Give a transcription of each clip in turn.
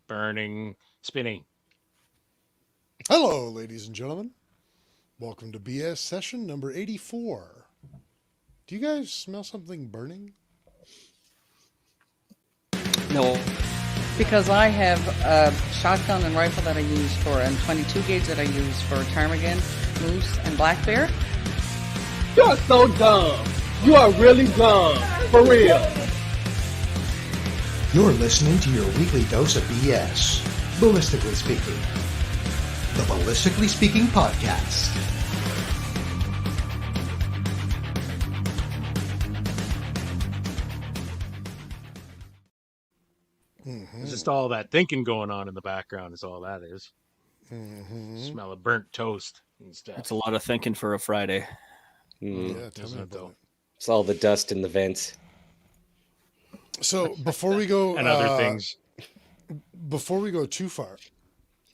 Burning, spinning. Hello, ladies and gentlemen. Welcome to BS session number 84. Do you guys smell something burning? No. Because I have a shotgun and rifle that I use for, and 22 gauge that I use for ptarmigan, moose, and black bear. You are so dumb. You are really dumb. For real. You're listening to your weekly dose of BS, Ballistically Speaking. The Ballistically Speaking Podcast. It's just all that thinking going on in the background is all that is. Smell of burnt toast and stuff. It's a lot of thinking for a Friday. Yeah, tell Isn't me it, about though? it. It's all the dust in the vents. So before we go And other things. before we go too far,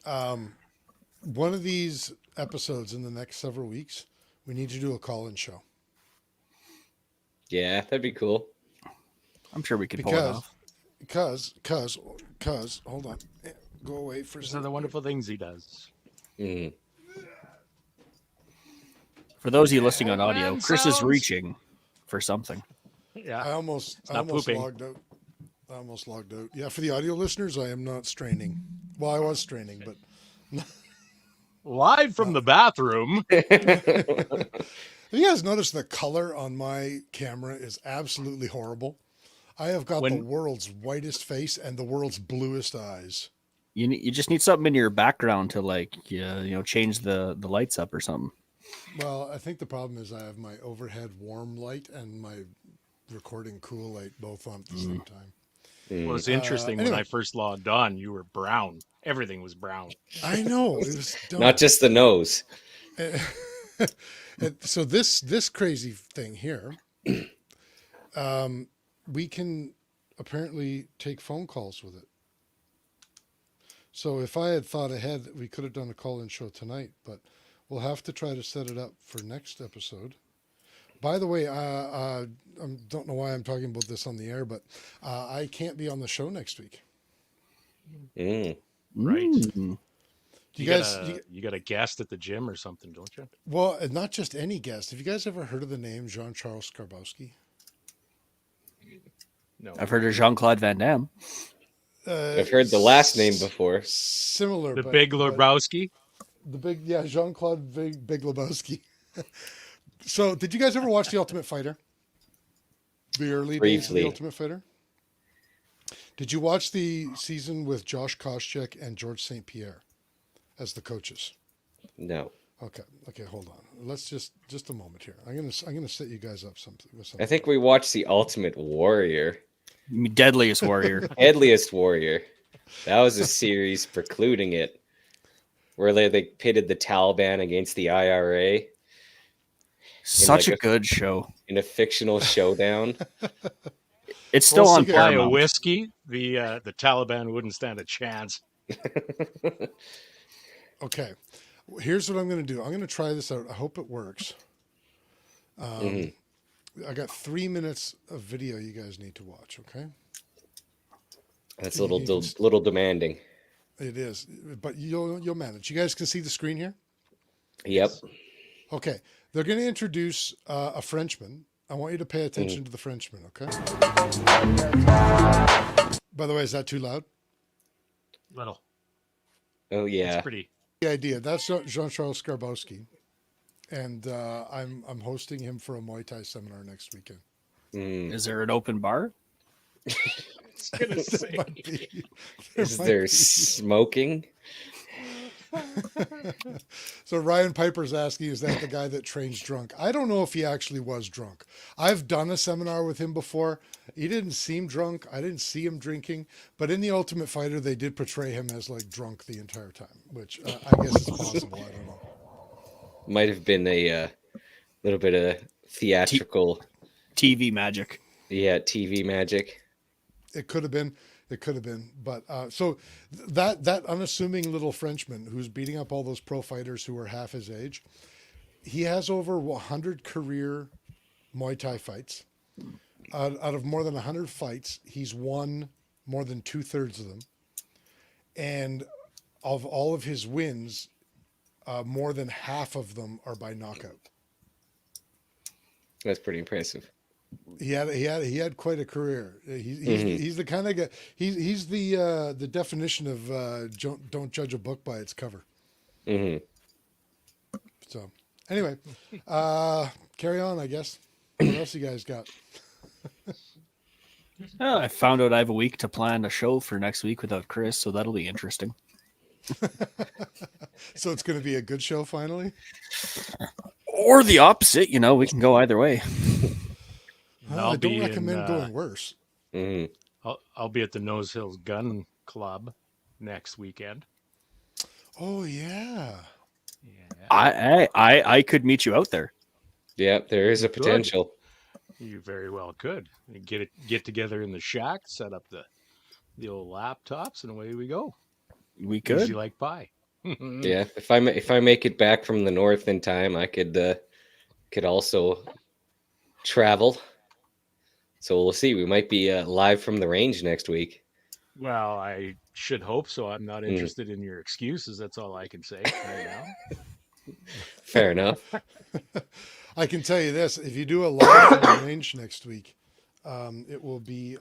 one of these episodes in the next several weeks, we need to do a call-in show Yeah, that'd be cool. I'm sure we could pull it off. because hold on, go away for a These are second. the wonderful things he does. Mm. For those of you listening on audio, Man Chris is sounds- reaching for something. Yeah. I almost not pooping. logged out. I almost logged out. Yeah, for the audio listeners, I am not straining. Well, I was straining, but Live from the bathroom. have you guys noticed the color on my camera is absolutely horrible? I have got the When- world's whitest face and the world's bluest eyes. You just need something in your background to change the lights up or something. Well, I think the problem is I have my overhead warm light and my recording cool light both on at the same time. Well, it's interesting when anyway. I first logged on, you were brown. Everything was brown. I know it was dumb. Not just the nose. And so this crazy thing here, we can apparently take phone calls with it. So if I had thought ahead, we could have done a call-in show tonight, but we'll have to try to set it up for next episode. By the way, I don't know why I'm talking about this on the air, but I can't be on the show next week. Mm. Right. Mm. Do you guys? You got a guest at the gym or something, don't you? Well, not just any guest. Have you guys ever heard of the name Jean-Charles Skarbowski? No. I've heard of Jean-Claude Van Damme. I've heard the last name before. Similar, The but- Big but- Lebowski. The big, yeah, Jean-Claude Big Lebowski. So, did you guys ever watch The Ultimate Fighter? The early days of The Briefly. Ultimate Fighter? Did you watch the season with Josh Koscheck and George St. Pierre as the coaches? No. Okay, hold on. Let's just a moment here. I'm gonna set you guys up something with I something. think we watched The Ultimate Warrior. Deadliest Warrior. Deadliest Warrior. That was a series precluding it. Where they pitted the Taliban against the IRA Such like a good show. in a fictional showdown. It's still Full on supply of Paramount. whiskey. The Taliban wouldn't stand a chance. Okay, here's what I'm gonna do. I'm gonna try this out. I hope it works. I got 3 minutes of video you guys need to watch. Okay. That's a little demanding. It is, but you'll manage. You guys can see the screen here. Yep. Okay, they're going to introduce a Frenchman. I want you to pay attention to the Frenchman. Okay. By the way, is that too loud? Little. Oh yeah. It's pretty. The idea. That's Jean-Charles Skarbowski, and I'm hosting him for a Muay Thai seminar next weekend. Is there an open bar? Gonna say. Might be. Is might there be. smoking? So Ryan Piper's asking, is that the guy that trains drunk? I don't know if he actually was drunk. I've done a seminar with him before. He didn't seem drunk. I didn't see him drinking. But in The Ultimate Fighter, they did portray him as like drunk the entire time, which I guess is possible. I don't know. Might have been a little bit of theatrical, TV magic. TV magic. It could have been. It could have been. But so that unassuming little Frenchman who's beating up all those pro fighters who are half his age, he has over 100 career Muay Thai fights. Out of more than 100 fights, he's won more than 2/3 of them. and of all of his wins, more than half of them are by knockout. That's pretty impressive. He had quite a career. He's the kind of guy. He's the definition of don't judge a book by its cover. Hmm. So anyway, carry on. I guess. What else you guys got? I found out I have a week to plan a show for next week without Chris, so that'll be interesting. So it's going to be a good show finally. Or the opposite, we can go either way. I'll I don't be recommend in, going worse. Hmm. I'll be at the Nose Hills Gun Club next weekend. Oh yeah. Yeah, I could meet you out there. Yeah, there is a Good. potential. you very well could. You get together in the shack, set up the old laptops, and away we go. We Easy could. like pie. Yeah, if I make it back from the north in time, I could also travel. So we'll see. We might be live from the range next week. Well, I should hope so. I'm not interested in your excuses. That's all I can say right now. Fair enough. I can tell you this: if you do a live from the range next week, it will be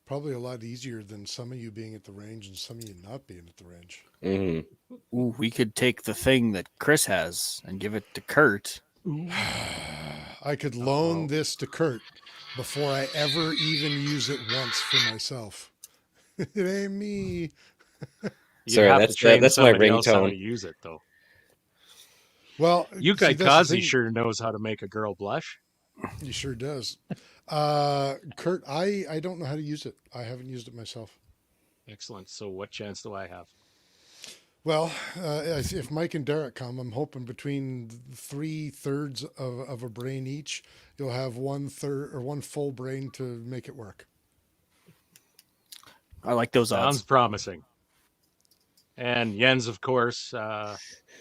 probably a lot easier than some of you being at the range and some of you not being at the range. Hmm. Ooh, we could take the thing that Chris has and give it to Kurt. I could loan this to Kurt before I ever even use it once for myself. It ain't me. You Sorry, have to that's train my somebody else how ringtone. to use it, though. Well, Yukai see, that's the Kazi thing. sure knows how to make a girl blush. He sure does. Kurt, I don't know how to use it. I haven't used it myself. Excellent. So what chance do I have? Well, if Mike and Derek come, I'm hoping between 3/3 of a brain each, you'll have 1/3 or one full brain to make it work. I like those Sounds odds. promising. And Jens, of course,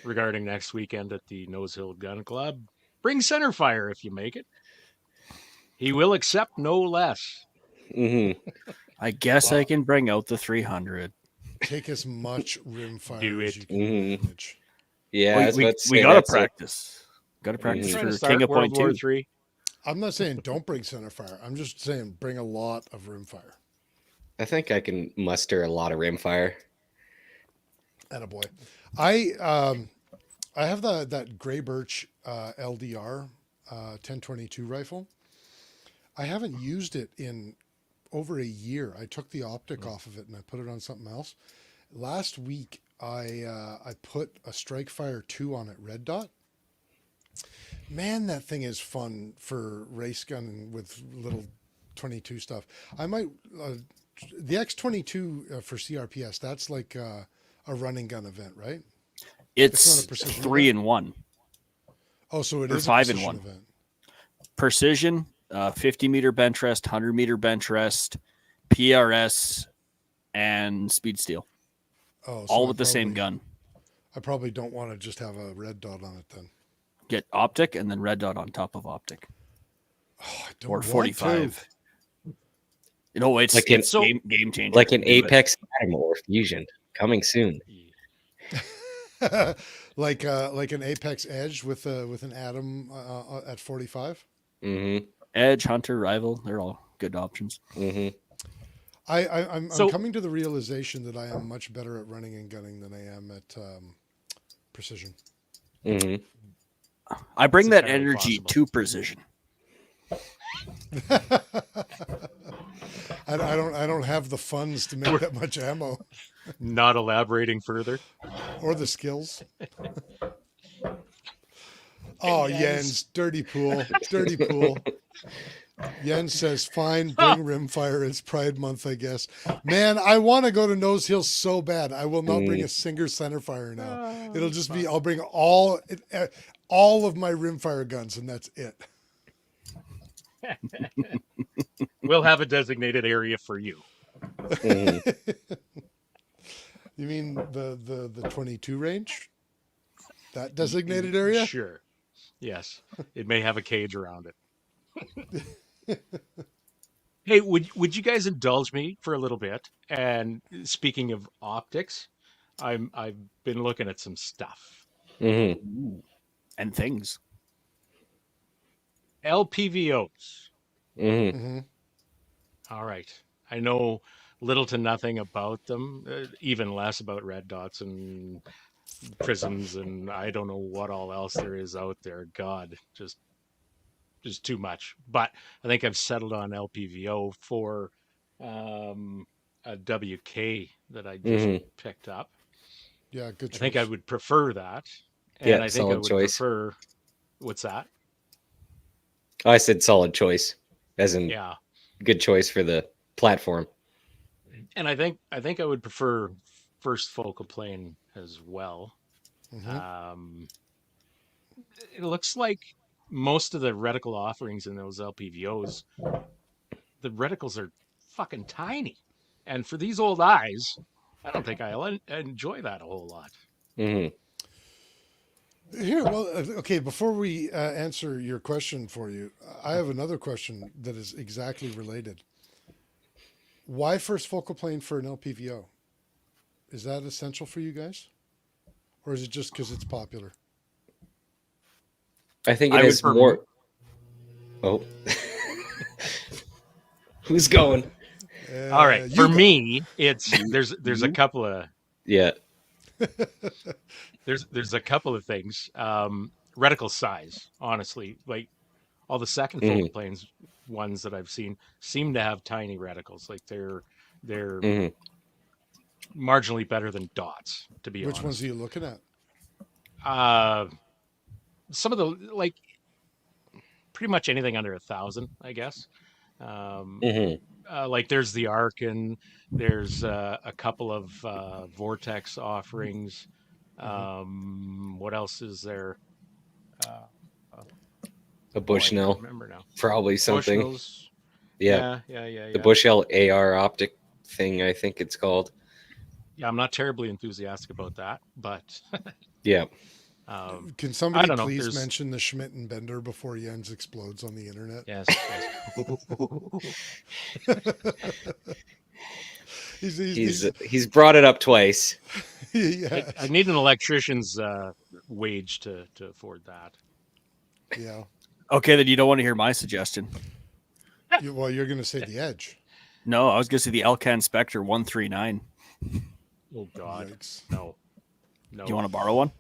regarding next weekend at the Nose Hill Gun Club, bring center fire if you make it. He will accept no less. Hmm. I guess I can bring out the 300. Take as much rimfire Do as it. you can Mhm. manage. Yeah, I was we about to we say gotta that's practice. Gotta practice Mhm. Trying to for start King of World Point War 2. III. I'm not saying don't bring center fire. I'm just saying bring a lot of rimfire. I think I can muster a lot of rimfire. Attaboy. I have that Gray Birch LDR 1022 rifle. I haven't used it in over a year. I took the optic off of it and I put it on something else. Last week I put a Strike Fire 2 on it, red dot. Man, that thing is fun for race gun with little 22 stuff. I might the X22 for CRPS. That's like a running gun event, right? It's not It's a precision 3 event? in 1. Oh, so it Or is 5 a in precision 1. event. Precision, 50-meter bench rest, 100-meter bench rest, PRS, and speed steel. Oh, so All I with the same probably- gun. I probably don't want to just have a red dot on it then. Get optic and then red dot on top of optic. Oh, I don't Or want 45. It's, Like an- it's game changer. Like an Do it. Apex Atom or Fusion coming soon. to. like an Apex Edge with an Atom at 45. Hmm. Edge, Hunter, Rival, they're all good options. Hmm. I'm So- coming to the realization that I am much better at running and gunning than I am at precision. Hmm. I bring It's that entirely energy possible. to precision. I don't have the funds to make that much ammo Not elaborating further. or the skills. Oh, Jens, dirty pool. Jens says, fine, bring rimfire. It's Pride Month, I guess. Man, I want to go to Nose Hill so bad. I will not bring a Singer centerfire now. It'll just be, I'll bring all of my rimfire guns, and that's it. We'll have a designated area for you. Hmm. You mean the 22 range? That designated area? Sure. Yes. It may have a cage around it. Hey, would you guys indulge me for a little bit? And speaking of optics, I've been looking at some stuff. Hmm. Ooh. And things. LPVOs. Hmm. Hmm. All right. I know little to nothing about them, even less about red dots and prisms, and I don't know what all else there is out there. God, just too much. But I think I've settled on LPVO for a WK that I just Hmm. picked up. Yeah, good I think I choice. would prefer that. And Yeah, I think I solid would choice. prefer, what's that? I said solid choice, as in Yeah. good choice for the platform. And I think I would prefer first focal plane as well. Hmm. Um, it looks like most of the reticle offerings in those LPVOs, the reticles are fucking tiny. And for these old eyes, I don't think I'll enjoy that a whole lot. Hmm. Here, well, okay. Before we answer your question for you, I have another question that is exactly related. Why first focal plane for an LPVO? Is that essential for you guys, or is it just because it's popular? I think it I would is more. Oh, who's going? All right, for You go. me, it's there's a You? couple of Yeah. there's a couple of things. Reticle size, honestly, like all the second Hmm. focal planes ones that I've seen seem to have tiny reticles. Like they're Hmm. marginally better than dots, to be Which ones are honest. you looking at? Uh, some of the like pretty much anything under 1,000, I guess. Um, Hmm. like there's the Arc, and there's a couple of Vortex offerings. Hmm. What else is there? Uh, A oh, I can't Bushnell, remember now. probably something. Bushnells. Yeah, the Yeah. Bushnell AR optic thing, I think it's called. Yeah, I'm not terribly enthusiastic about that, but Yeah. Can I somebody don't know. please There's mention the Schmidt and Bender before Jens explodes on the internet? yes. He's brought it up twice. I Yes. need an electrician's wage to afford that. Yeah. Okay, then you don't want to hear my suggestion. Well, you're going to say the Edge. No, I was going to say the Elcan Spectre 139. Oh God, Yikes. no. You want to borrow one?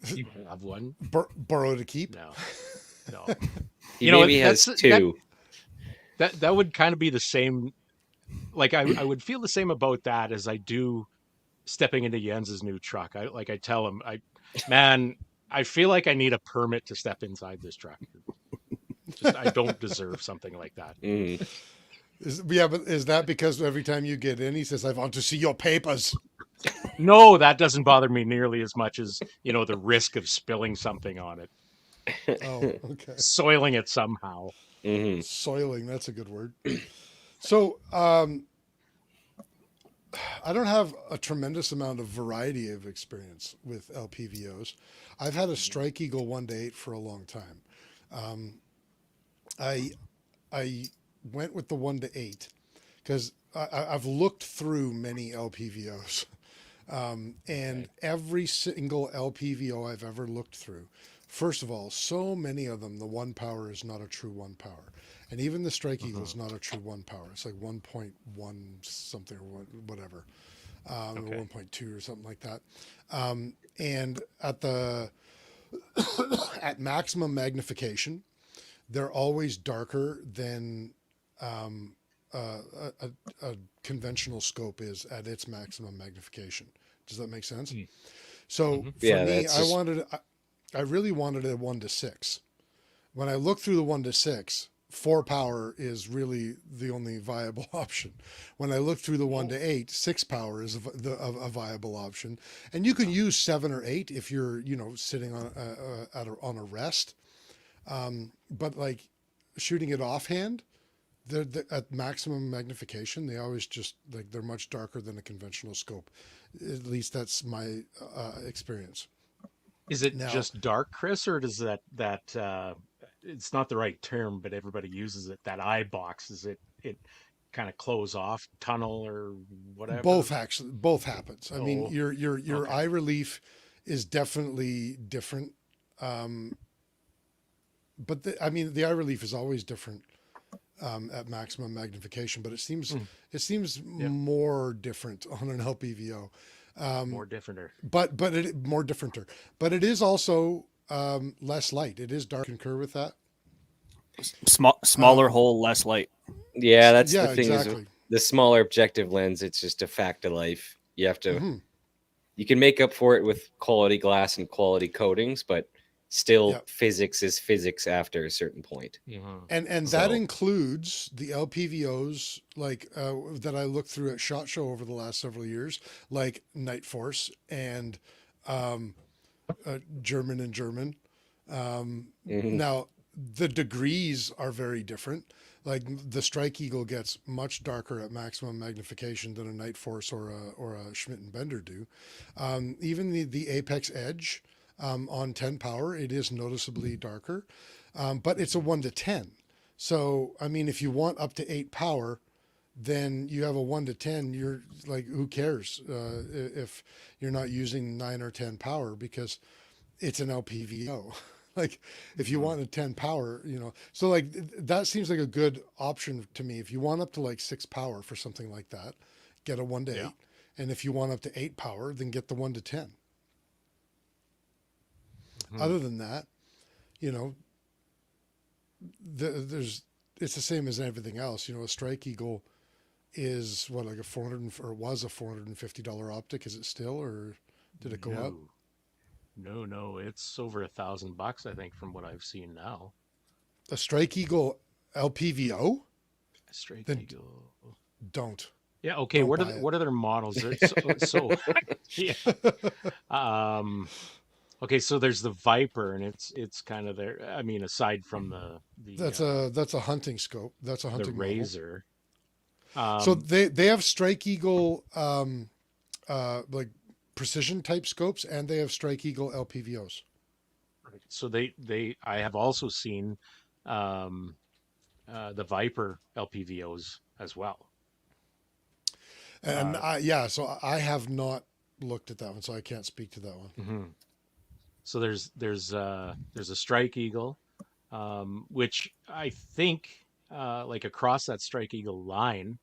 You have one? Borrow to keep. No. He You know, maybe has that's two. that would kind of be the same. Like I would feel the same about that as I do stepping into Jens's new truck. I tell him, man, I feel like I need a permit to step inside this truck. Just I don't deserve something like that. Mm. But is that because every time you get in, he says, "I want to see your papers"? No, that doesn't bother me nearly as much as, the risk of spilling something on it, Oh, okay. soiling it somehow. Hmm. Soiling, that's a good word. So, I don't have a tremendous amount of variety of experience with LPVOs. I've had a Strike Eagle 1-8 for a long time. I I went with the 1-8 because I've looked through many LPVOs, and every single LPVO I've ever looked through. First of all, so many of them, the 1 power is not a true 1 power. And even the Strike Eagle is not a true 1 power. It's like 1.1 something or whatever, or Okay. 1.2 or something like that. And at maximum magnification, they're always darker than a conventional scope is at its maximum magnification. Does that make sense? Mm. So Mhm. for Yeah, me, that's just- I really wanted a 1-6. When I look through the 1-6, 4 power is really the only viable option. When I look through the 1-8, 6 power is a viable option, and you can use 7 or 8 if you're sitting on a rest. But like shooting it offhand, they're at maximum magnification. They always just like they're much darker than a conventional scope. At least that's my experience. Is it Now- just dark, Chris, or does that it's not the right term, but everybody uses it. That eye box is it kind of close off tunnel or whatever. Both happens. I mean, Oh, your okay. eye relief is definitely different. Um, but I mean, the eye relief is always different at maximum magnification, but it seems Mm, yeah, more different on an LPVO. more differenter. But it more differenter. But it is also less light. It is dark. Concur with that. Smaller hole, less light. Yeah, that's the Yeah, thing is exactly. the smaller objective lens, it's just a fact of life. You have to Hmm. you can make up for it with quality glass and quality coatings, but still Yep. physics is physics after a certain point. Mhm. And that So includes the LPVOs like that I looked through at SHOT Show over the last several years, like Night Force and um, German and German. mhm. Now the degrees are very different. Like the Strike Eagle gets much darker at maximum magnification than a Night Force or a Schmidt and Bender do. Even the Apex Edge on 10 power, it is noticeably darker, but it's a 1 to 10. So I mean, if you want up to 8 power, then you have a 1 to 10. You're like, who cares if you're not using 9 or 10 power because it's an LPVO. Like if you Mhm. want a 10 power, so like that seems like a good option to me. If you want up to like 6 power for something like that, get a 1 to Yeah. 8. And if you want up to 8 power, then get the 1 to 10. Mhm. Other than that, you know, there's it's the same as everything else. A Strike Eagle is what, like a 400 or was a $450 optic. Is it still, or did it go up? No. It's over $1,000, I think, from what I've seen now. A Strike Eagle LPVO? Strike Then Eagle. don't Yeah. Okay. don't buy it. What are their models? So yeah. Um. Okay. So there's the Viper, and it's kind of there. I mean, aside from That's a hunting scope. That's a the hunting model. Razor. So Um. they have Strike Eagle like precision type scopes, and they have Strike Eagle LPVOs. So I have also seen um the Viper LPVOs as well. And Uh. so I have not looked at that one, so I can't speak to that one. Mhm. So there's a Strike Eagle, which I think like across that Strike Eagle line,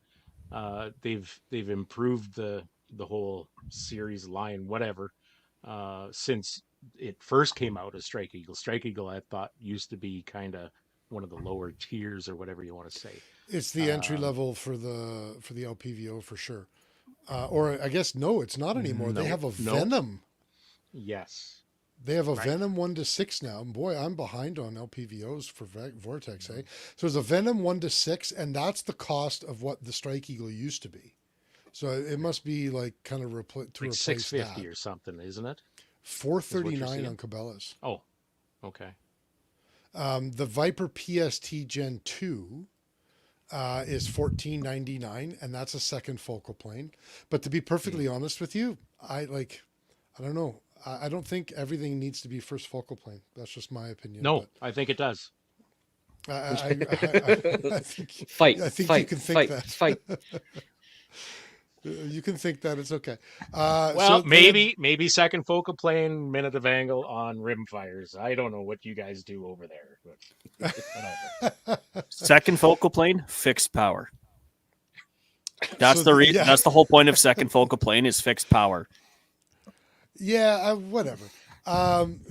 they've improved the whole series line, whatever, since it first came out as Strike Eagle. Strike Eagle, I thought, used to be kind of one of the lower tiers or whatever you want to say. It's the entry Um, level for the LPVO for sure. Or I guess no, it's not anymore. They no, have a no, Venom. yes, They have a right. Venom 1 to 6 now. Boy, I'm behind on LPVOs for Vortex, eh? So there's a Venom 1 to 6, and that's the cost of what the Strike Eagle used to be. So it must be like kind of to Like replace 650 that. or something, isn't it? Is what you're 439 on seeing? Cabela's. Oh, okay. The Viper PST Gen 2 is $14.99, and that's a second focal plane. But to be Mm. perfectly honest with you, I don't know. I don't think everything needs to be first focal plane. That's just my opinion. No, But I think it does. I think Fight, I think you fight, can think fight, that. fight. You can think that it's okay. Well, So they have maybe second focal plane, minute of angle on rim fires. I don't know what you guys do over there, but whatever. Second focal plane, fixed power. That's so the that's the whole point of second focal plane is fixed power. yeah, whatever.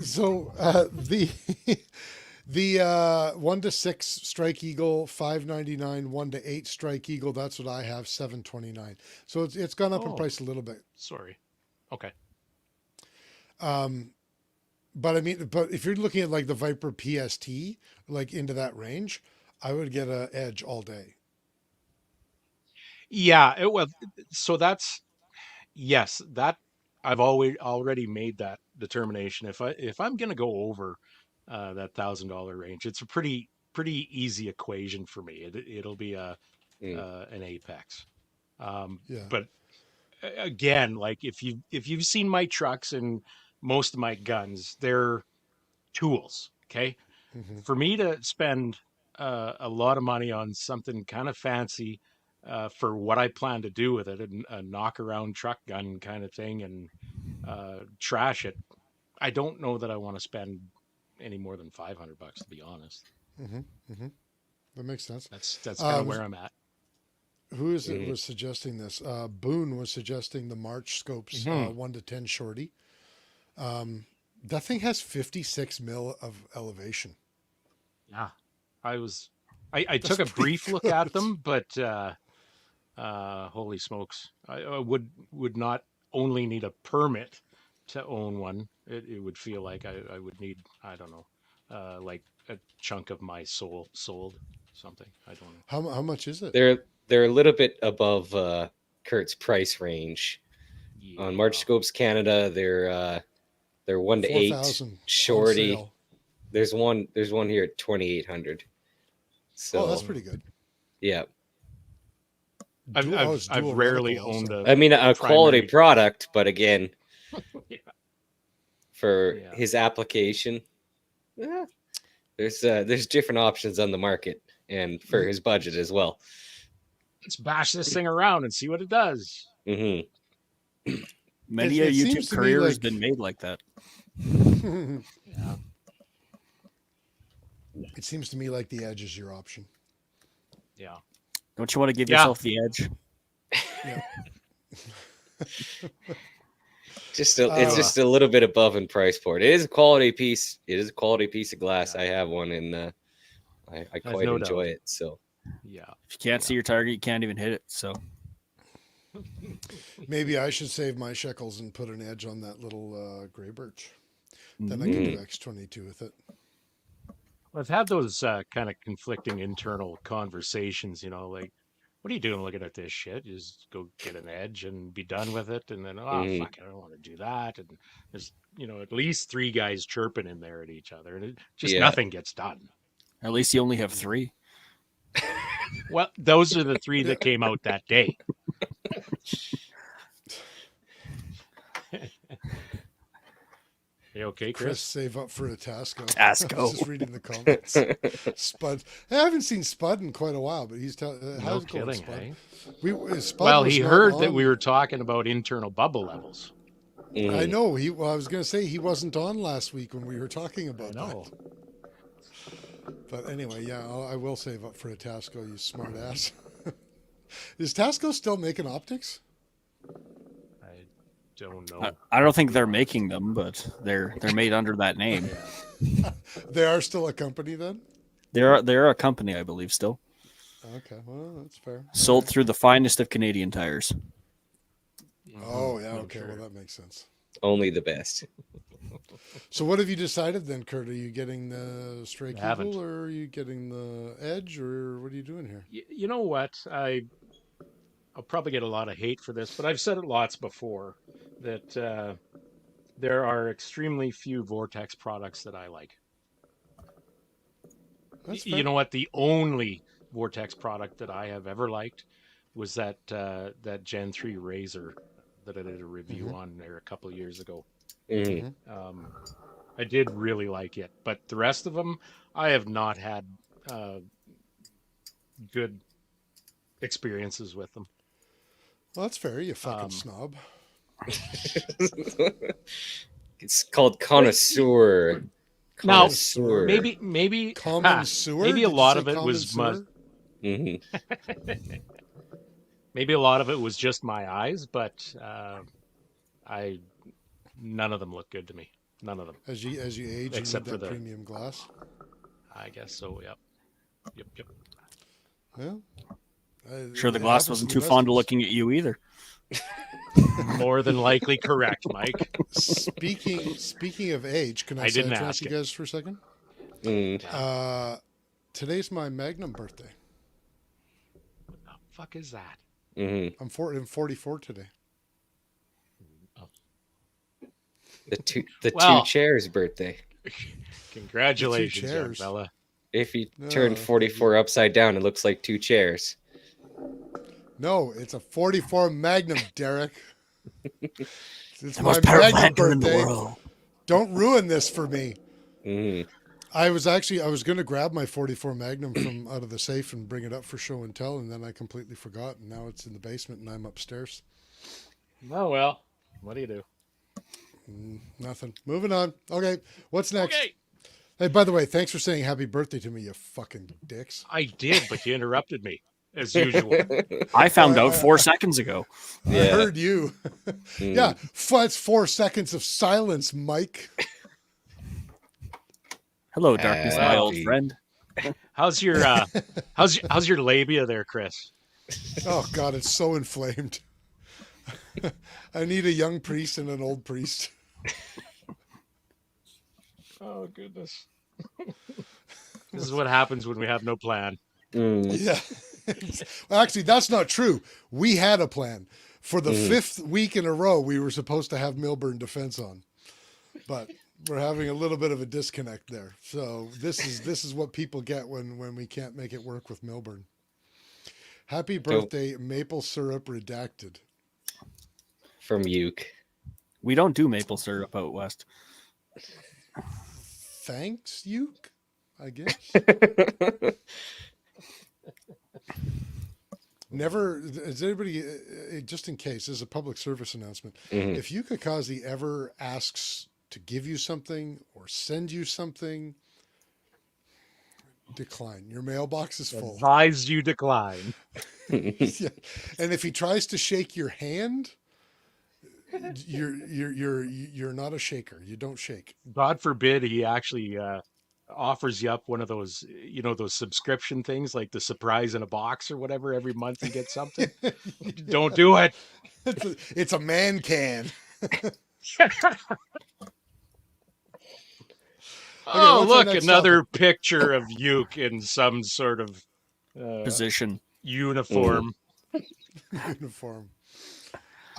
So the 1 to 6 Strike Eagle $5.99, 1 to 8 Strike Eagle, that's what I have, $7.29. So it's gone up in Oh, price a little bit. sorry. Okay. Um, but I mean, but if you're looking at like the Viper PST, like into that range, I would get a Edge all day. Yeah, it was so that's yes, that I've always already made that determination. If I'm gonna go over that $1,000 range, it's a pretty easy equation for me. It'll be Mm. an Apex. Um, Yeah. but again, like if you've seen my trucks and most of my guns, they're tools. Okay. for me to spend a lot of money on something kind of fancy for what I plan to do with it, a knock around truck gun kind of thing, and trash it, I don't know that I want to spend any more than $500, to be honest. That makes sense. That's kind of where I'm at. Who is it was suggesting this? Boone was suggesting the March Scopes 1 to 10 shorty. That thing has 56 mil of elevation. Yeah, I took a brief look at them, but holy smokes, I would not only need a permit to own one. It would feel like I would need, I don't know, like a chunk of my soul sold, something. I don't know. How much is it? They're a little bit above Kurt's price range. Yeah. On March Scopes Canada, they're 1 to 8 4,000 on shorty. sale. There's one here at 2,800. So Oh, that's pretty good. yeah. It's I've dual rarely reticle owned also. a I mean, a quality primary. product, but again, Yeah. for Yeah. his application, there's different options on the market, and for his budget as well. Let's bash this thing around and see what it does. Hmm Many It a seems YouTube to me career has like- been made like that. Yeah. It seems to me like the Edge is your option. Yeah. Don't you want to give Yeah. yourself the edge? It's just a little bit above in price point. It is a quality piece. It is a quality piece of glass. I have one, and I quite no enjoy doubt. it. So Yeah. If you can't see your target, you can't even hit it. So Maybe I should save my shekels and put an Edge on that little gray birch. Then I Mm-hmm. can do X22 with it. I've had those kind of conflicting internal conversations, like, what are you doing looking at this shit? You just go get an Edge and be done with it. And then, fuck, I don't want to do that. And there's, at least 3 guys chirping in there at each other. And nothing gets done. at least you only have 3. Well, those are the 3 that came out that day. You okay, Chris, Chris? save up for a Tasco. Tasco. I was just reading the comments. Spud. I haven't seen Spud in quite a while, but he's No how's it going, kidding, Spud? eh? Spud Well, was he not heard that on. we were talking about internal bubble levels. I know. I was going to say he wasn't on last week when we were talking about No. that. But anyway, yeah, I will save up for a Tasco, you smart ass. Is Tasco still making optics? I don't know. I don't think they're making them, but they're made under that name. They are still a company then? They're a company, I believe, still Okay, well, that's fair. sold through the finest of Canadian tires. Oh, yeah, I'm okay, sure. well, that makes sense. only the best. So what have you decided then, Kurt? Are you getting the Stray I haven't. Eagle or are you getting the Edge or what are you doing here? You know what? I'll probably get a lot of hate for this, but I've said it lots before that there are extremely few Vortex products that I like. That's You fair. know what? The only Vortex product that I have ever liked was that Gen 3 Razor that I did a review on there a couple of years ago. Mhm. I did really like it, but the rest of them, I have not had good experiences with them. Well, that's fair, you fucking Um, snob. It's called connoisseur. Now, Connoisseur. maybe Common sewer? maybe a Did you lot say of it common was my, sewer? Mhm. maybe a lot of it was just my eyes, but none of them look good to me. None of them. As you age, Except you for need that the- premium glass. I guess so. Yep. Yeah. Sure, the it glass happens wasn't the too best fond of of us. looking at you either. More than likely correct, Mike. Speaking of age, can I, I didn't sidetrack ask you it. guys for a second? Mm. Today's my Magnum birthday. What the fuck is that? Mhm. I'm 44 today. The two Well- chairs birthday. Congratulations, young chairs. fella. If you No, turn 44 upside down, it looks like 2 chairs. No, it's a 44 Magnum, Derek. It's The my most powerful Magnum hacker in the birthday. world. Don't ruin this for me. Mhm. I was going to grab my 44 Magnum from out of the safe and bring it up for show and tell, and then I completely forgot, and now it's in the basement and I'm upstairs. Oh well, what do you do? Nothing. Moving on. Okay, what's next? Okay, Hey, by the way, thanks for saying happy birthday to me, you fucking dicks. I did, but you interrupted me as usual. I found out 4 seconds ago. I heard you. Yeah, it's 4 seconds of silence, Mike. Hello, darkness, my old Happy. friend. How's your how's your labia there, Chris? Oh God, it's so inflamed. I need a young priest and an old priest. Oh goodness. This is what happens when we have no plan. Yeah. Well, actually, that's not true. We had a plan. For the 5th week in a row, we were supposed to have Millburn Defense on. But we're having a little bit of a disconnect there. So this is what people get when we can't make it work with Millburn. Happy birthday, Maple Syrup Redacted. From Uke. We don't do maple syrup out west. Thanks, Uke, I guess. Never, is anybody, just in case, this is a public service announcement. If Yuka Kazi ever asks to give you something or send you something, decline. Your mailbox is full. Advise you decline. Yeah. And if he tries to shake your hand, you're not a shaker. You don't shake. God forbid he actually offers you up one of those, those subscription things like the surprise in a box or whatever. Every month you get something. Don't do it. It's a man can. Oh, what's our look, next another picture of Uke in some sort of Position. uniform. Uniform.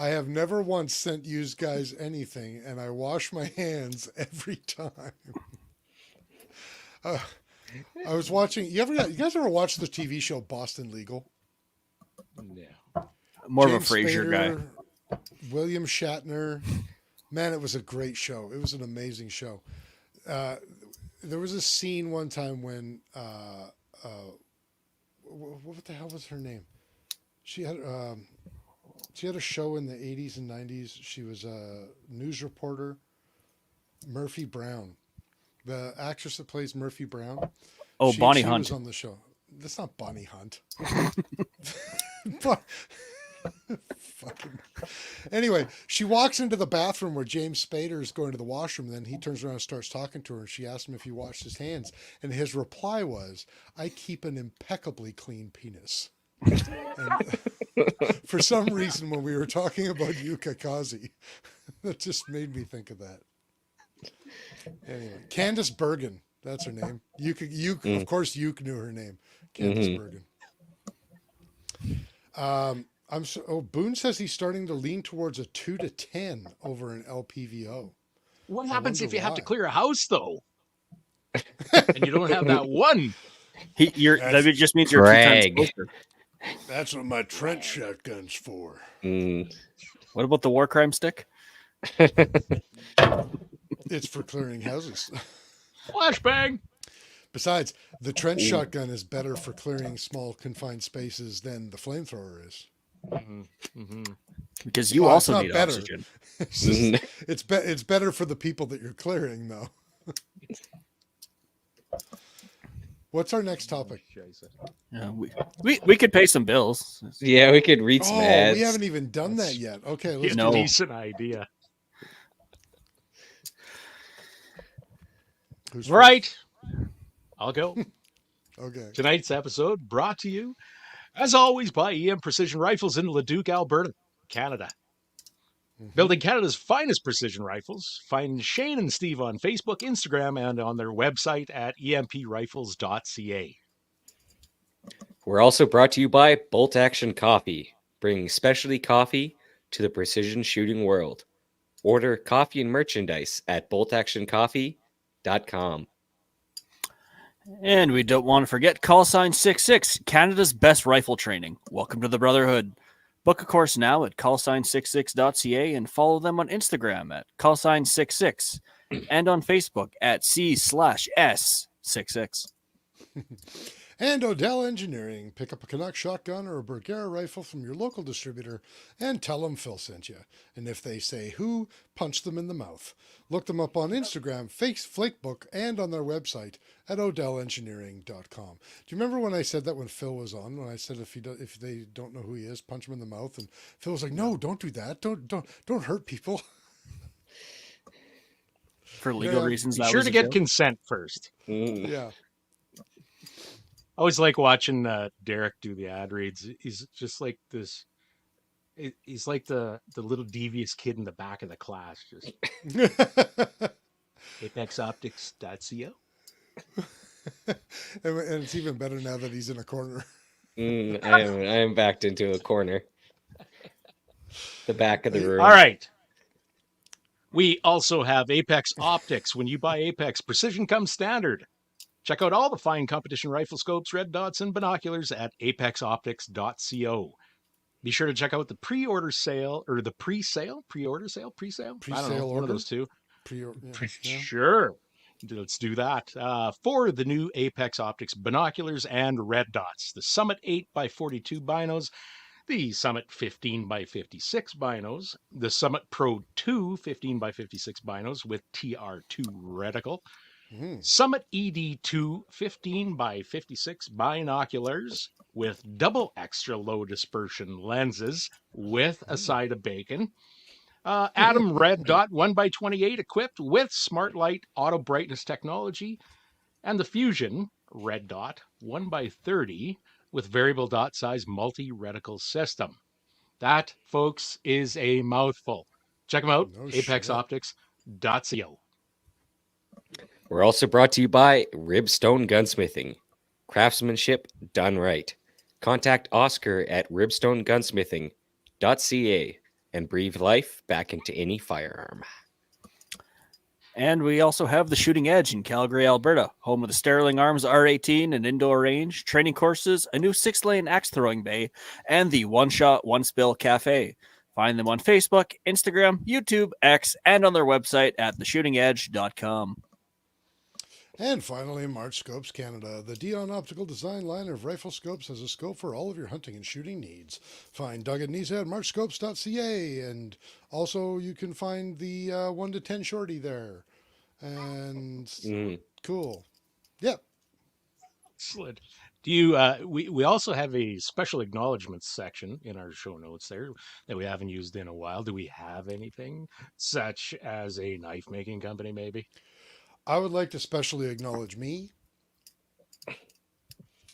I have never once sent you guys anything, and I wash my hands every time. I was watching. You guys ever watch the TV show Boston Legal? Yeah. More James of a Frasier guy. Spader, William Shatner. Man, it was a great show. It was an amazing show. There was a scene one time when what the hell was her name? She had a show in the 80s and 90s. She was a news reporter. Murphy Brown, the actress that plays Murphy Brown. Oh, Bonnie she Hunt. was on the show. That's not Bonnie Hunt. But, fucking. Anyway, she walks into the bathroom where James Spader is going to the washroom. And then he turns around and starts talking to her. And she asks him if he washed his hands. And his reply was, "I keep an impeccably clean penis." And for some reason, when we were talking about Yuka Kazi, that just made me think of that. Anyway, Candice Bergen, that's her name. Of course, Uke knew her name. Candice Bergen. Boone says he's starting to lean towards a 2-10 over an LPVO. What happens if wonder you have to why. clear a house, though? And you don't have that one? That just means you're 2 times Drag. closer. That's what my trench shotgun's for. What about the war crime stick? It's for clearing houses. Flashbang. Besides, the trench shotgun is better for clearing small confined spaces than the flamethrower is. Because you Well, it's also not need better. oxygen. It's better for the people that you're clearing, though. What's our next topic? Yeah, we could pay some bills. Yeah, we could read some Oh, ads. we haven't even done that yet. Okay, let's It's No. a decent idea. Who's first? Right. I'll go. Okay. Tonight's episode brought to you, as always, by EM Precision Rifles in Leduc, Alberta, Canada. Building Canada's finest precision rifles. Find Shane and Steve on Facebook, Instagram, and on their website at emprifles.ca. We're also brought to you by Bolt Action Coffee, bringing specialty coffee to the precision shooting world. Order coffee and merchandise at boltactioncoffee.com. And we don't want to forget Call Sign 66, Canada's best rifle training. Welcome to the Brotherhood. Book a course now at callsign66.ca and follow them on Instagram at callsign66 and on Facebook at C/S 66. And Odell Engineering. Pick up a Canuck shotgun or a Bergara rifle from your local distributor and tell them Phil sent you. And if they say who, punch them in the mouth. Look them up on Instagram, Facebook, and on their website at odellengineering.com. Do you remember when I said that when Phil was on? When I said if they don't know who he is, punch him in the mouth, and Phil was like, "No, don't do that. Don't hurt people." For legal Yeah. reasons, Be that sure was to a get joke. consent first. Mm. Yeah. I always like watching Derek do the ad reads. He's just like this. He's like the little devious kid in the back of the class. Just apexoptics.co. And it's even better now that he's in a corner. I am backed into a corner. The back of the room. All right. We also have Apex Optics. When you buy Apex, precision comes standard. Check out all the fine competition rifle scopes, red dots, and binoculars at apexoptics.co. Be sure to check out the pre-order sale or the pre-sale. I don't know, Pre-sale one of order? those two. Yeah. Sure. Let's do that. For the new Apex Optics binoculars and red dots, the Summit 8x42 binos, the Summit 15x56 binos, the Summit Pro 2 15x56 binos with TR2 reticle, Summit ED2 15x56 binoculars with double extra low dispersion lenses with a side of bacon. Atom Red Dot 1x28 equipped with Smart Light auto brightness technology, and the Fusion Red Dot 1x30 with variable dot size multi-reticle system. That, folks, is a mouthful. Check them out, No shit. apexoptics.co. We're also brought to you by Ribstone Gunsmithing. Craftsmanship done right. Contact Oscar at ribstonegunsmithing.ca and breathe life back into any firearm. And we also have the Shooting Edge in Calgary, Alberta, home of the Sterling Arms R18 and indoor range, training courses, a new 6-lane axe throwing bay, and the One Shot, One Spill Cafe. Find them on Facebook, Instagram, YouTube, X, and on their website at theshootingedge.com. And finally, March Scopes Canada. The Dion Optical Design line of rifle scopes has a scope for all of your hunting and shooting needs. Find Doug and Nisa at marchscopes.ca, and also you can find the 1 to 10 shorty there. And cool. Yep. Excellent. Do you? We also have a special acknowledgments section in our show notes there that we haven't used in a while. Do we have anything such as a knife making company, maybe? I would like to specially acknowledge me.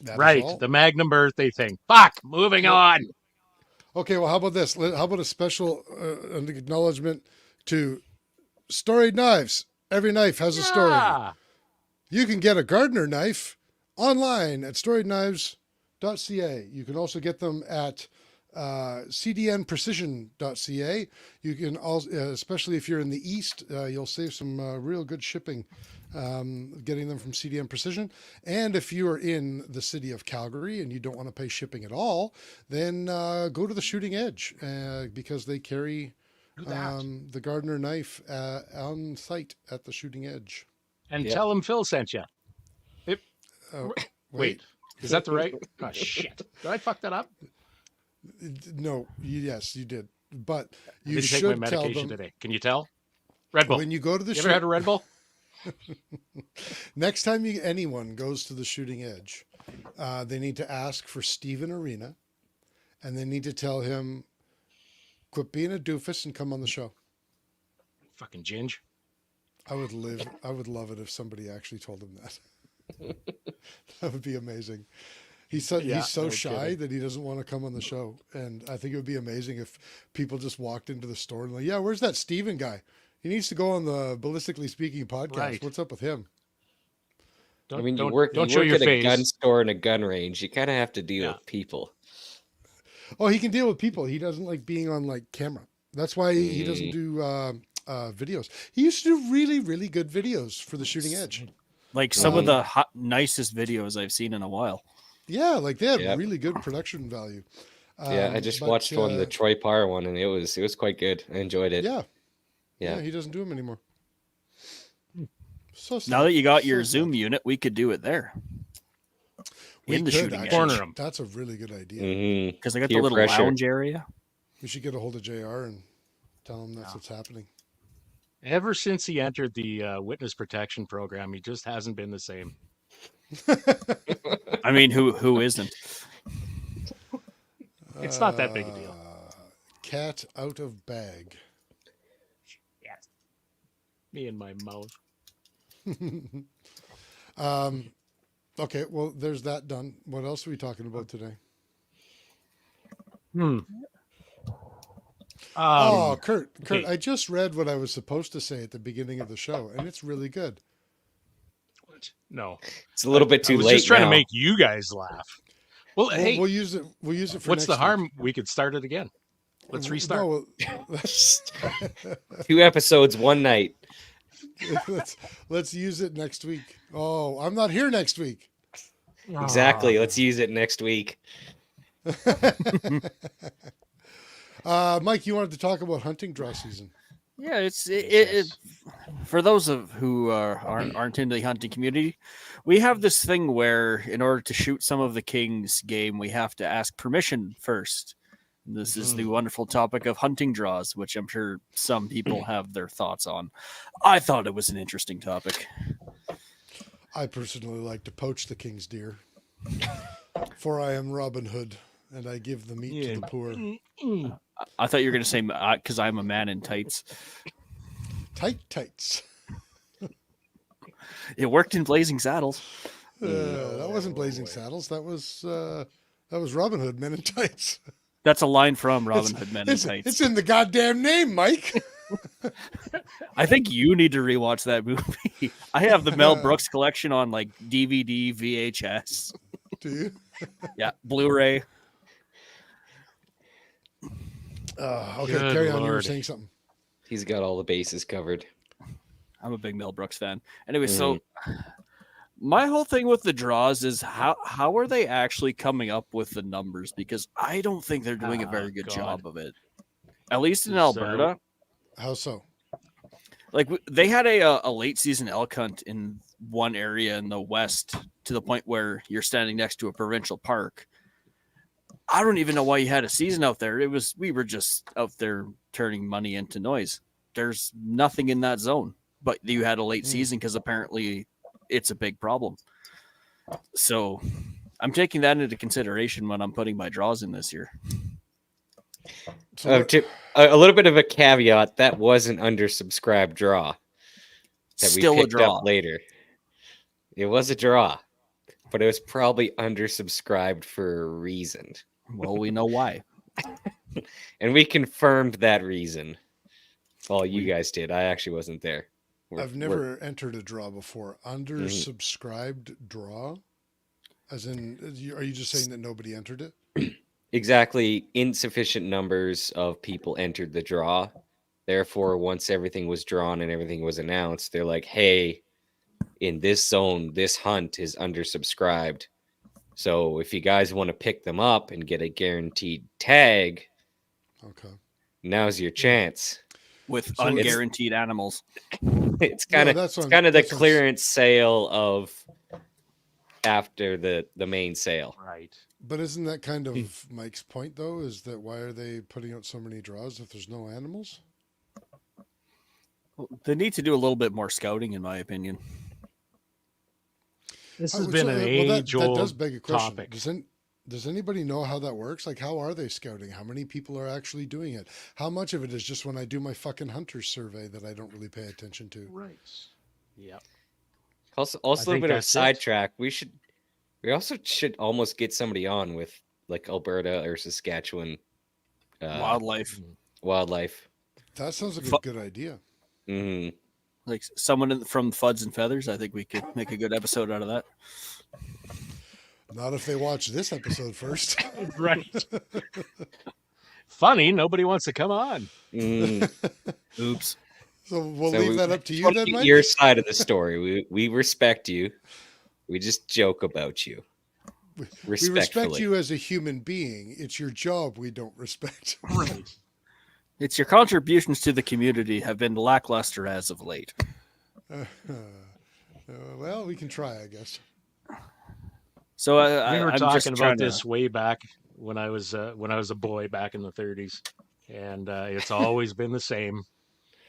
That is Right, all. the Magnum birthday thing. Fuck, moving on. Okay, well, how about this? How about a special an acknowledgement to Storied Knives? Every knife has a story. Ah, You can get a Gardner knife online at storiedknives.ca. You can also get them at cdnprecision.ca. You can also, especially if you're in the East, you'll save some real good shipping getting them from CDN Precision. And if you are in the city of Calgary and you don't want to pay shipping at all, then go to the Shooting Edge because they carry the Gardner knife on site at the Shooting Edge. and tell him Phil sent you. Wait, is that the right? Oh, shit. Did I fuck that up? No, yes, you did. But I you didn't should take my tell medication them today. Can you tell? Red Bull. when you go to the You ever had a Red Bull? next time anyone goes to the Shooting Edge, they need to ask for Steven Arena, and they need to tell him, quit being a doofus and come on the show. Fucking ginge. I would love it if somebody actually told him that. That would be amazing. He's so no shy kidding. that he doesn't want to come on the show. And I think it would be amazing if people just walked into the store and like, yeah, where's that Steven guy? He needs to go on the Ballistically Speaking podcast. Right. What's up with him? Don't, I mean, don't, you work, don't you show work your at a face. gun store and a gun range. You kind of have to deal with people. Oh, he can deal with people. He doesn't like being on like camera. That's why he doesn't do videos. He used to do really, really good videos for the Shooting Edge. Like some of the nicest videos I've seen in a while. Yeah, like they had Yep. really good production value. Yeah, I just but, watched one, the Troy Parr one, and it was quite good. I enjoyed it. Yeah, Yeah. he doesn't do them anymore. So Now that you got your so Zoom unit, we could do it there. we In the could shooting actually. Corner 'em. That's a really good idea. Hmm. because I got Peer the little pressure. lounge area. We should get a hold of JR and tell him that's what's happening. Ever since he entered the witness protection program, he just hasn't been the same. I mean, who isn't? It's not that big a deal. Cat out of bag. Yes. Me and my mouth. Okay, well, there's that done. What else are we talking about today? Oh, Kurt, okay. I just read what I was supposed to say at the beginning of the show, and it's really good. No, It's a little bit I too was late. just trying now. to make you guys laugh. Well, hey, We'll use it. We'll use it for. what's next the week. harm? We could start it again. Let's restart. No, 2 episodes, one night. let's use it next week. Oh, I'm not here next week. Exactly. Let's use it next week. Mike, you wanted to talk about hunting draw season. Yeah, it for those of who aren't in the hunting community, we have this thing where in order to shoot some of the king's game, we have to ask permission first. This is the wonderful topic of hunting draws, which I'm sure some people have their thoughts on. I thought it was an interesting topic. I personally like to poach the king's deer, for I am Robin Hood, and I give the meat to the poor. I thought you were going to say because I'm a man in tights. Tight tights. It worked in Blazing Saddles. That wasn't Blazing Saddles. That was Robin Hood, Men in Tights. That's a line from Robin Hood Men in Tights. It's in the goddamn name, Mike. I think you need to rewatch that movie. I have the Mel Brooks collection on like DVD, VHS. Do you? Yeah, Blu-ray. Okay, Good carry on. You were Lord. saying something. He's got all the bases covered. I'm a big Mel Brooks fan. Anyway, so my whole thing with the draws is how are they actually coming up with the numbers? Because I don't think they're doing a very good God. job of it. At least in So- Alberta. How so? Like they had a late season elk hunt in one area in the west to the point where you're standing next to a provincial park. I don't even know why you had a season out there. We were just out there turning money into noise. There's nothing in that zone, but you had a late season because apparently it's a big problem. So I'm taking that into consideration when I'm putting my draws in this year. So A little bit of a caveat: that was an undersubscribed draw that we Still a picked draw. up later. It was a draw, but it was probably undersubscribed for a reason, Well, we know why. and we confirmed that reason. Well, you guys did. I actually wasn't there. I've never entered a draw before. Undersubscribed draw? As in, are you just saying that nobody entered it? Exactly, insufficient numbers of people entered the draw. Therefore, once everything was drawn and everything was announced, they're like, hey, in this zone, this hunt is undersubscribed. So if you guys want to pick them up and get a guaranteed tag, Okay. now's your chance. With So it's- unguaranteed animals. It's kind of that's it's on- kind of the that's on- clearance sale of after the main sale. Right. But isn't that kind of Mike's point, though? Is that why are they putting out so many draws if there's no animals? They need to do a little bit more scouting, in my opinion. This How- has been an that age-old does beg a question. topic. Does anybody know how that works? Like, how are they scouting? How many people are actually doing it? How much of it is just when I do my fucking hunter survey that I don't really pay attention to? Right. Yep. Also I a little think bit of a that's it. sidetrack. We also should almost get somebody on with like Alberta or Saskatchewan Wildlife. wildlife. That sounds like Fu- a good idea. Hmm. Like someone from Fuds and Feathers. I think we could make a good episode out of that. Not if they watch this episode first. Right. Funny, nobody wants to come on. Oops. So we'll So leave we- that up to you Wanna then, get Mike. your side of the story. We respect you. We just joke about you. We Respectfully. respect you as a human being. It's your job we don't respect. Right. It's your contributions to the community have been lackluster as of late. Well, we can try, I guess. So We were I'm talking just about trying to- this way back when I was a boy back in the 30s, and it's always been the same.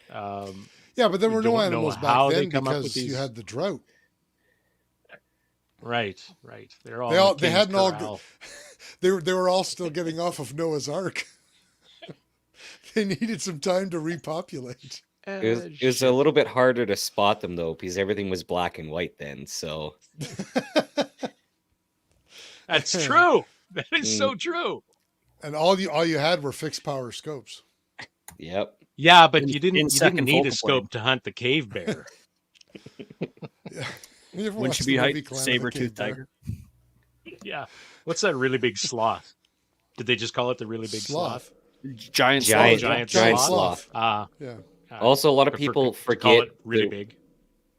Yeah, but there We were no don't know animals how back they then come up with because you these- had the drought. Right. They're all in the They King's hadn't all Corral. they were all still getting off of Noah's Ark. They needed some time to repopulate. It was a little bit harder to spot them though, because everything was black and white then. So That's true. That is so true. And all you had were fixed power scopes. yep. Yeah, but In- you in didn't second need a focal scope plane. to hunt the cave bear. Yeah. You ever Wouldn't watch you the be movie hyped? Clan of the Saber-tooth Cave Bear? tiger. Yeah. What's that really big sloth? Did they just call it the really big sloth? Giant Giant, sloth. Giant giant sloth. sloth. Ah. Yeah. Also, a lot of prefer people to call forget it really that big.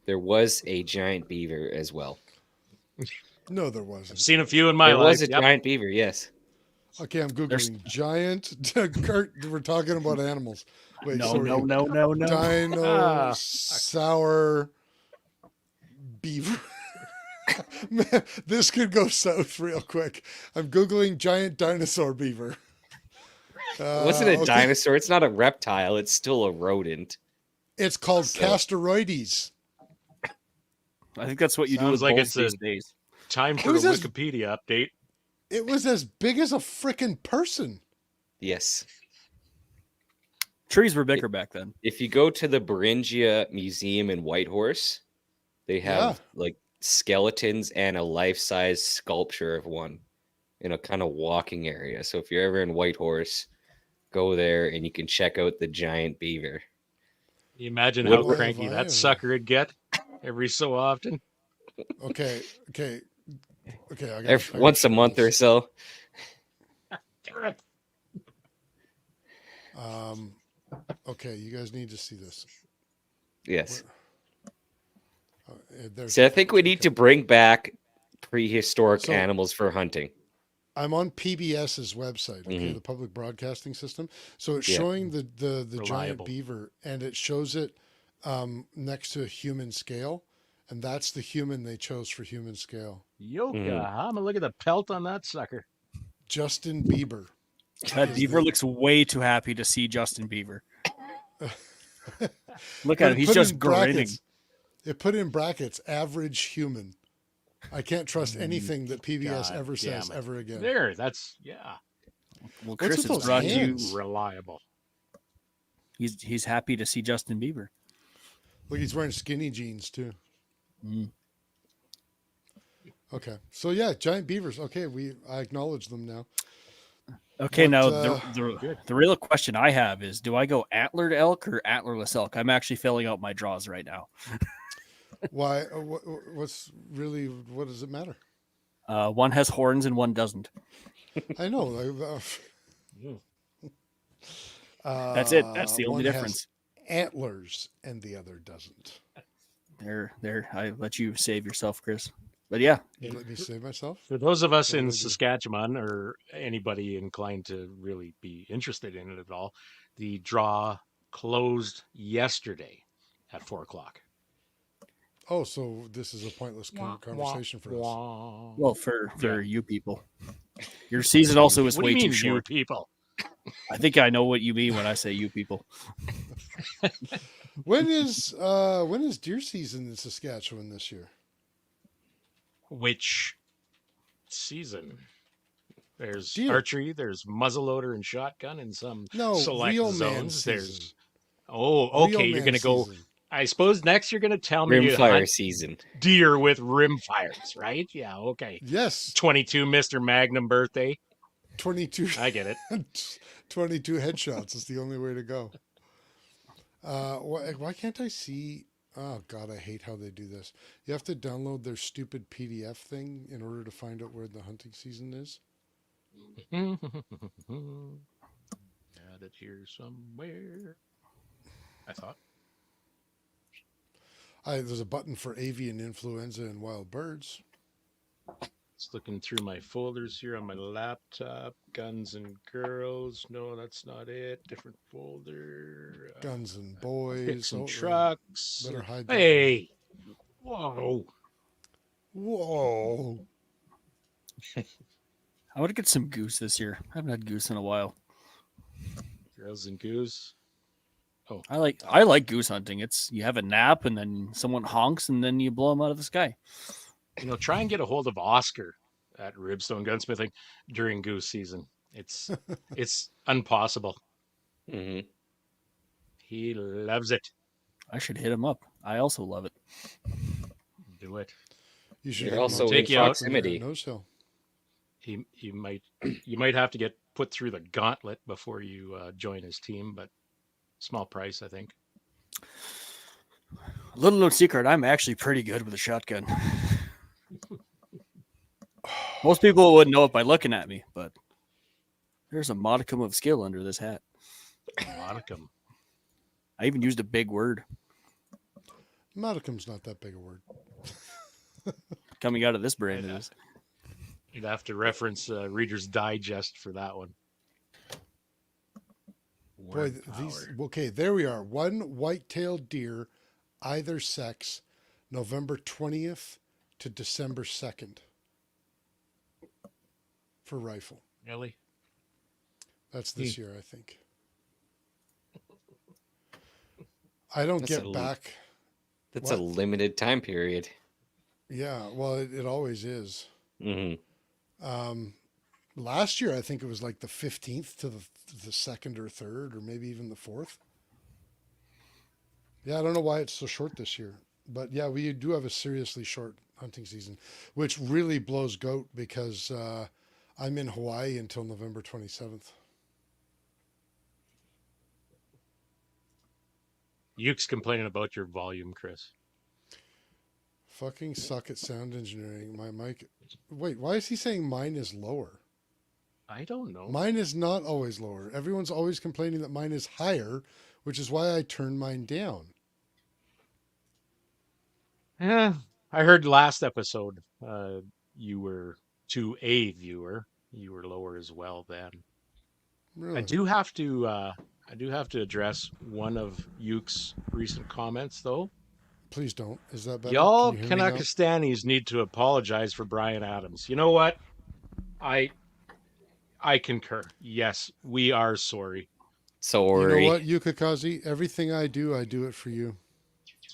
there was a giant beaver as well. No, there I've wasn't. seen a few in my There life. was a Yep. giant beaver, yes. Okay, I'm There's- googling giant. Kurt, we're talking about animals. Wait, No, sorry. no. Dinosaur beaver. Man, this could go south real quick. I'm googling giant dinosaur beaver. It wasn't a okay. dinosaur. It's not a reptile. It's still a rodent. It's called So- Castorides. I think that's what you do Sounds with like bulls it's a- these days. Time for a Who's this- Wikipedia update. It was as big as a freaking person. Yes. Trees were bigger back then. If you go to the Beringia Museum in Whitehorse, they have like skeletons and a life-size sculpture of one in a kind of walking area. So if you're ever in Whitehorse, go there and you can check out the giant beaver. You imagine What how have cranky I that ever- sucker would get every so often. Okay. I got Once a month or so. Okay, you guys need to see this. Yes. There's So I think we need to bring back prehistoric So- animals for hunting. I'm on PBS's website, okay, Mhm. the public broadcasting system. So it's Yeah. showing the giant Reliable. beaver, and it shows it next to a human scale, and that's the human they chose for human scale. Yoka, Mhm. I'm gonna look at the pelt on that sucker. Justin Bieber. That Is beaver the- looks way too happy to see Justin Bieber. Look But at him. it He's put just in grinning. brackets- It put in brackets average human. I can't trust anything that PBS God ever says damn it. ever again. There, that's yeah, Well, What's Chris with has those brought hands? you. reliable. He's happy to see Justin Bieber. Look, he's wearing skinny jeans too. Mm. Okay, so yeah, giant beavers. Okay, I acknowledge them now. Okay, What, now Good. the real question I have is: do I go antlered elk or antlerless elk? I'm actually filling out my draws right now. Why? What does it matter? One has horns and one doesn't. I know. That's it. That's the only one has difference. Antlers, and the other doesn't. There. I let you save yourself, Chris. But yeah, You let me save myself. For those of us What in do I do? Saskatchewan or anybody inclined to really be interested in it at all, the draw closed yesterday at 4:00. Oh, so this is a pointless conversation for us. well, for you people, your season also is What do way you mean, too you short. people? I think I know what you mean when I say you people. When is deer season in Saskatchewan this year? Which season? There's Deer. archery, there's muzzleloader and shotgun in some No, select real man zones. season. There's okay, Real you're man gonna go. season. I suppose next you're gonna tell me you Rimfire hunt season. deer with rim fires, right? Yeah, okay. Yes, 22 Mr. Magnum birthday. 22. I get it. 22 headshots is the only way to go. Why can't I see? Oh God, I hate how they do this. You have to download their stupid PDF thing in order to find out where the hunting season is. Got it here somewhere. I thought. There's a button for avian influenza and wild birds. Just looking through my folders here on my laptop. Guns and girls. No, that's not it. Different folder. Guns and boys. Picks and Oh, trucks. better hide that. Hey, Whoa. Whoa. I want to get some goose this year. I haven't had goose in a while. Girls and goose. I like goose hunting. It's you have a nap and then someone honks and then you blow them out of the sky. Try and get a hold of Oscar at Ribstone Gunsmithing during goose season. It's impossible. Hmm. He loves it. I should hit him up. I also love it. Do it. You should You're hit him also up take in you out. proximity. Nose Hill. You might have to get put through the gauntlet before you join his team, but small price, I think. Little known secret, I'm actually pretty good with a shotgun. Most people wouldn't know it by looking at me, but there's a modicum of skill under this hat. Modicum. I even used a big word Modicum's not that big a word. coming out of this brain. It Yeah. is. You'd have to reference Reader's Digest for that one. Boy, Word these. power. Okay, there we are. One white-tailed deer, either sex, November 20th to December 2nd for rifle. Really? That's this year, I think. I don't That's get a l- back. That's What? a limited time period. Yeah, well, it always is. Hmm. Last year, I think it was like the 15th to the 2nd or 3rd, or maybe even the 4th. Yeah, I don't know why it's so short this year. But yeah, we do have a seriously short hunting season, which really blows goat because I'm in Hawaii until November 27th. Yuke's complaining about your volume, Chris. Fucking suck at sound engineering. My mic. Wait, why is he saying mine is lower? I don't know. Mine is not always lower. Everyone's always complaining that mine is higher, which is why I turn mine down. Yeah, I heard last episode you were to a viewer. You were lower as well then. Really? I do have to address one of Yuke's recent comments though. Please don't. Is that better? Y'all Can you hear me now? Kanakastanis need to apologize for Brian Adams. You know what? I concur. Yes, we are sorry. You Sorry. know what, Yukikazi? Everything I do it for you.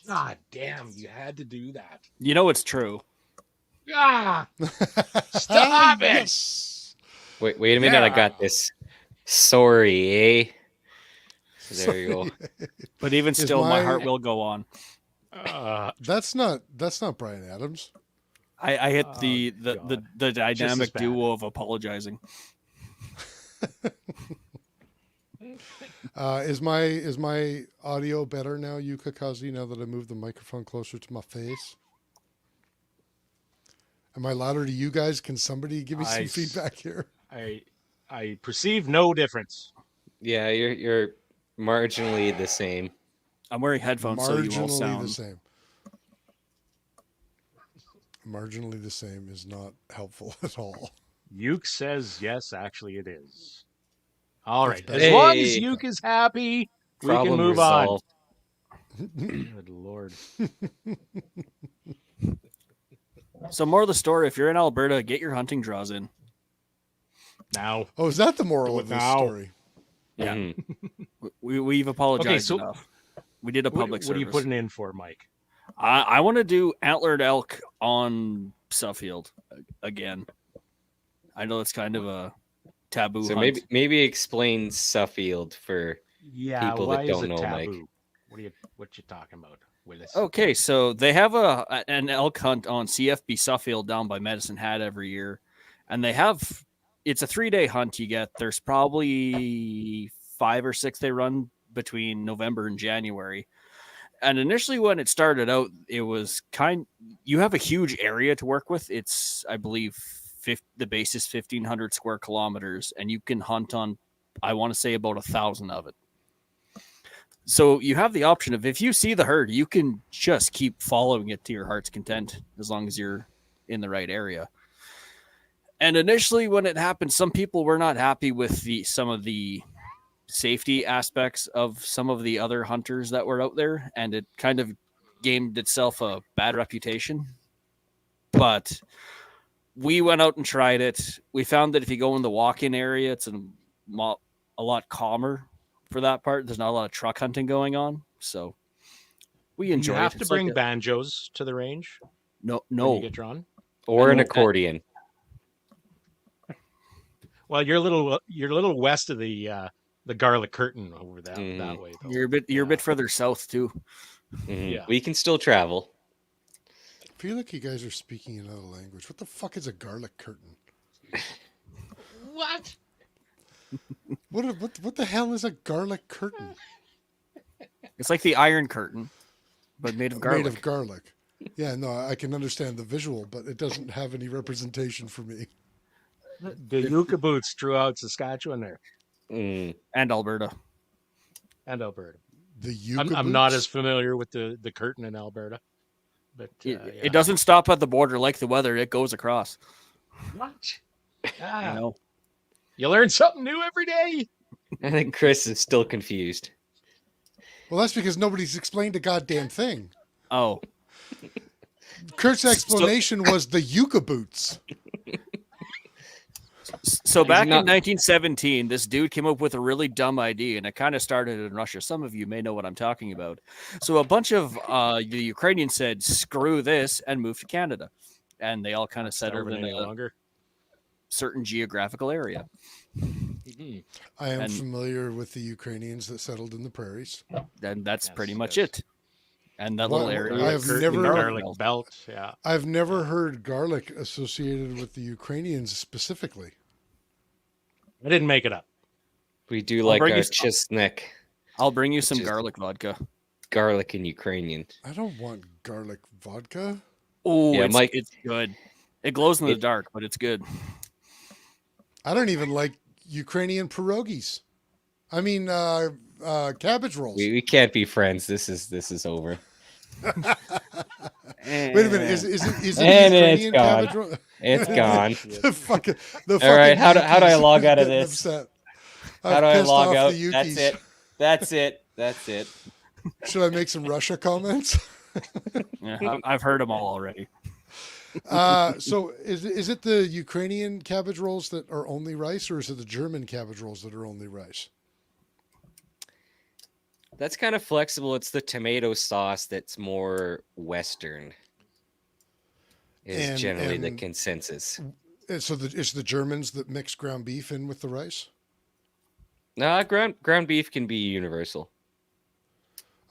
God damn, you had to do that. You know it's true. Ah, stop it! Yes. Wait a minute. I got Yeah. this. Sorry, eh? There you go. But even still, my my- heart will go on. That's not Brian Adams. I hit Oh, the as dynamic bad. duo of apologizing. Is my audio better now, Yukikazi? Now that I moved the microphone closer to my face, am I louder to you guys? Can somebody give me some I s- feedback here? I perceive no difference. Yeah, you're marginally the same. I'm wearing headphones, so you won't Marginally sound. the same. Marginally the same is not helpful at all. Uke says yes, actually it is. All That's right. better. As long as Hey. Uke is happy, we can Problem move resolved. on. Good Lord. So more of the story: if you're in Alberta, get your hunting draws in. Now, Oh, is that the moral Do of it this now. story? Yeah. Mhm. We've apologized so- enough. We did a public what are you service. putting in for, Mike? I want to do antlered elk on Suffield again. I know it's kind of a taboo So hunt. maybe explain Suffield for Yeah, People that why don't is it know, Mike. taboo? What you talking about, Willis? Okay, so they have an elk hunt on CFB Suffield down by Medicine Hat every year, and it's a 3-day hunt. There's probably 5 or 6 they run between November and January. And initially, when it started out, it was you have a huge area to work with. It's, I believe, the base is 1,500 square kilometers, and you can hunt on, I want to say, about 1,000 of it. So you have the option of, if you see the herd, you can just keep following it to your heart's content as long as you're in the right area. And initially, when it happened, some people were not happy with some of the safety aspects of some of the other hunters that were out there, and it kind of gained itself a bad reputation. But we went out and tried it. We found that if you go in the walk-in area, it's a lot calmer for that part. There's not a lot of truck hunting going on, so we Do enjoy you have it. to It's like bring banjos to the range when no. you get drawn? Or I an know- accordion. Well, you're a little west of the garlic curtain over that way. Though. You're a bit further south too. Mhm. Yeah. We can still travel. I feel like you guys are speaking another language. What the fuck is a garlic curtain? What? What the hell is a garlic curtain? It's like the Iron Curtain, but made of garlic. Made of garlic. Yeah, no, I can understand the visual, but it doesn't have any representation for me. The yucca boots throughout Saskatchewan there Mm. And Alberta. and Alberta. The yucca I'm not boots? as familiar with the curtain in Alberta, but It doesn't stop at the border like the weather; it goes across. What? You Ah, know, you learn something new every day. I think Chris is still confused. Well, that's because nobody's explained a goddamn thing. oh, Kurt's explanation was the yucca boots. so back not- in 1917, this dude came up with a really dumb idea, and it kind of started in Russia. Some of you may know what I'm talking about. So a bunch of the Ukrainians said, "Screw this," and moved to Canada, and they all kind of settled Starving in any a longer. certain geographical area. Mhm. I am And- familiar with the Ukrainians that settled in the prairies. And that's Yes, pretty much yes. it. And that Well, little area. I have Curtain, never- garlic belt. Yeah. I've never heard garlic associated with the Ukrainians specifically. I didn't make it up. We do like bring our you chestnut I'll bring you some Just- garlic vodka. garlic in Ukrainian. I don't want garlic vodka. Oh, Yeah, it's, Mike- it's good. It glows in the It- dark, but it's good. I don't even like Ukrainian pierogies. I mean, cabbage rolls. We can't be friends. This is over. Wait a minute, is it And a it's Ukrainian gone. cabbage roll? It's gone. the All right, fucking how do I Yukis log out of getting this? upset. How I've do I pissed log off out? the That's Yukis. it. That's it. That's it. Should I make some Russia comments? Yeah, I've heard them all already. So is it the Ukrainian cabbage rolls that are only rice, or is it the German cabbage rolls that are only rice? That's kind of flexible. It's the tomato sauce that's more Western. Is And- generally the and- consensus. So it's the Germans that mix ground beef in with the rice? No, ground beef can be universal.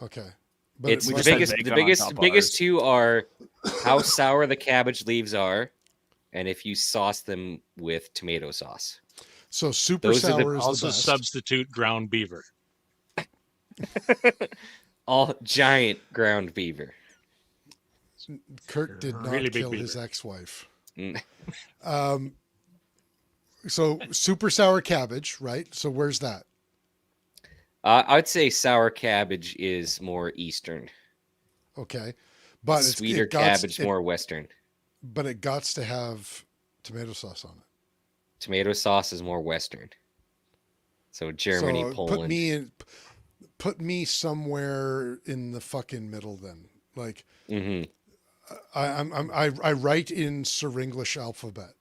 Okay. It's it the must- had biggest. bacon The on biggest. top of Biggest ours. two are how sour the cabbage leaves are, and if you sauce them with tomato sauce. So super Those are the- sour is Also the best. substitute ground beaver. All giant ground beaver. Kurt did not Really big kill his beaver. ex-wife. Mm. So super sour cabbage, right? So where's that? I'd say sour cabbage is more Eastern. Okay, but Sweeter it gots- cabbage it- more Western. But it gots to have tomato sauce on it. Tomato sauce is more Western. So Germany, So Poland. put me somewhere in the fucking middle then. Like Hmm. I write in Cyrillic alphabet.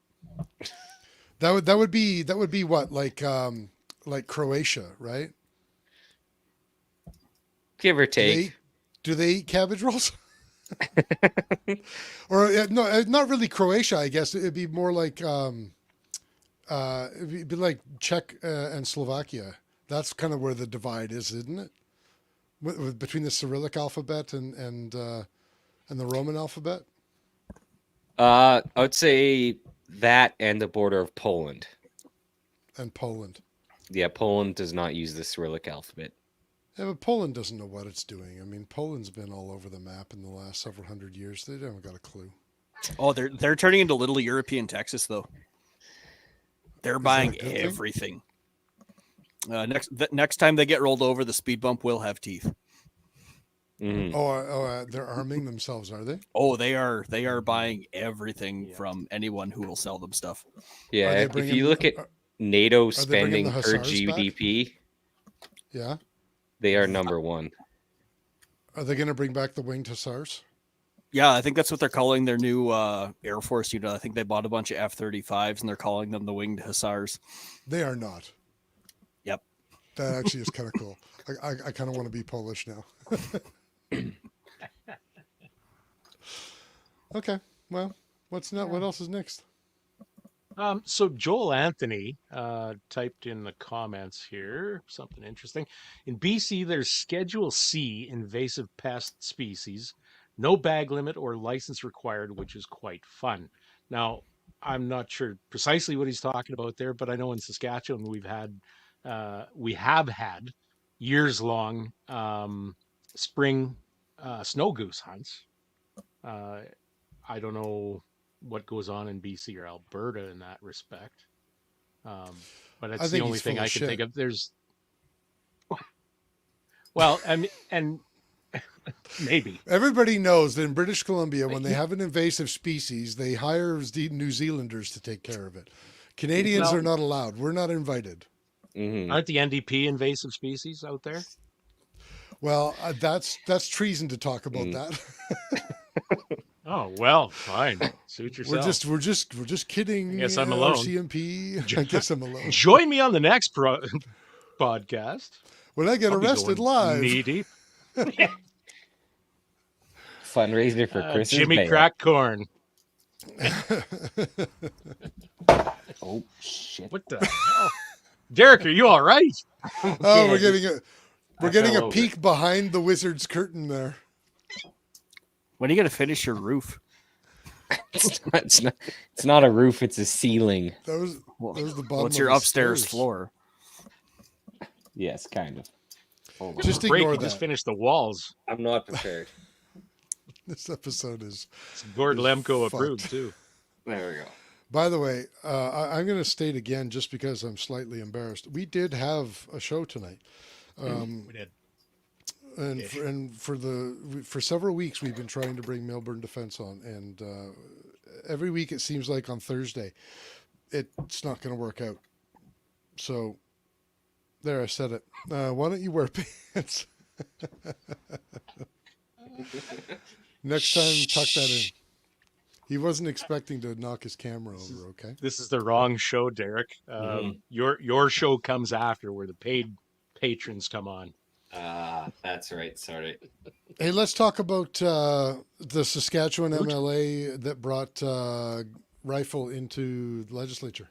That would be what, like Croatia, right? Give or take. Do they eat cabbage rolls? Or no, not really Croatia. I guess it'd be more like it'd be like Czech and Slovakia. That's kind of where the divide is, isn't it? Between the Cyrillic alphabet and the Roman alphabet. I would say that and the border of Poland. And Poland. Yeah, Poland does not use the Cyrillic alphabet. Yeah, but Poland doesn't know what it's doing. I mean, Poland's been all over the map in the last several hundred years. They haven't got a clue. Oh, they're turning into little European Texas though. They're buying a good thing? everything. Next time they get rolled over, the speed bump will have teeth. Mhm. They're arming themselves, are they? Oh, they are buying everything from anyone who will sell them stuff. Yeah, they if bringing- you look at NATO they bringing spending the per Hussars back? GDP, Yeah. they are number one. Are they going to bring back the winged hussars? Yeah, I think that's what they're calling their new Air Force unit. I think they bought a bunch of F-35s and they're calling them the Winged Hussars. They are not. Yep. That actually is kind of cool. I kind of want to be Polish now. Okay. Well, what's not? What else is next? So Joel Anthony typed in the comments here something interesting. In BC, there's Schedule C invasive pest species, no bag limit or license required, which is quite fun. Now, I'm not sure precisely what he's talking about there, but I know in Saskatchewan we have had years long spring snow goose hunts. I don't know what goes on in BC or Alberta in that respect. But I it's the think only he's thing full I of can shit. think of. There's, well, and maybe. Everybody knows that in British Columbia, when they have an invasive species, they hire New Zealanders to take care of it. Canadians Well- are not allowed. We're not invited. Mhm. Aren't the NDP invasive species out there? Well, that's treason to talk about that. Oh, well, fine. Suit yourself. we're just kidding. I guess I'm alone. RCMP. I guess I'm alone. Join me on the next podcast. When I get I'll be arrested going live, knee deep. Fundraiser for Chris's Jimmy bail. Crack Corn. Oh shit! What the hell? Derek, are you all right? oh, we're getting fell a over. peek behind the wizard's curtain there. When are you going to finish your roof? It's not a roof; it's a ceiling. That was the bottom. What's of your the upstairs stairs. floor? Yes, kind of. Hold on. Just Break, ignore you that. just finished the walls. I'm not prepared. This episode is. It's Gord Lemko fucked. approved too. There we go. By the way, I'm going to state again, just because I'm slightly embarrassed. We did have a show tonight, We did. and for several weeks we've been trying to bring Melbourne Defense on, and every week it seems like on Thursday, it's not going to work out. So, there, I said it. Why don't you wear pants? Next time, tuck that in. He wasn't expecting to knock his camera over. Okay. This is the wrong show, Derek. Your show comes after, where the paid patrons come on. That's right. Sorry. Hey, let's talk about the Saskatchewan MLA that brought rifle into the legislature.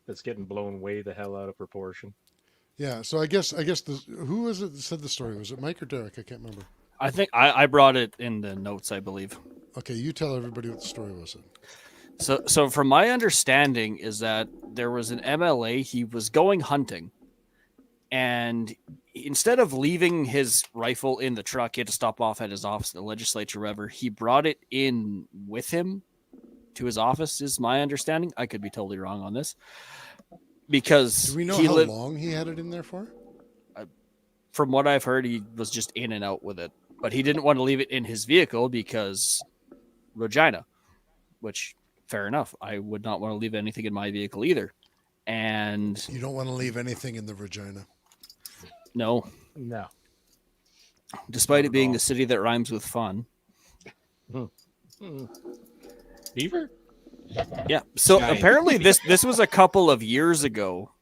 That's getting blown way the hell out of proportion. Yeah, so I guess who was it that said the story? Was it Mike or Derek? I can't remember. I think I brought it in the notes, I believe. Okay, you tell everybody what the story was. So from my understanding is that there was an MLA, he was going hunting, and instead of leaving his rifle in the truck, he had to stop off at his office in the legislature, wherever, he brought it in with him to his office, is my understanding. I could be totally wrong on this. Because Do we know he how lived, long he had it in there for? from what I've heard, he was just in and out with it. But he didn't want to leave it in his vehicle because Regina, which, fair enough. I would not want to leave anything in my vehicle either. And You don't want to leave anything in the vagina. no, No. despite Not it at being all. the city that rhymes with fun. Beaver? Yeah. So Giant. apparently this was a couple of years ago.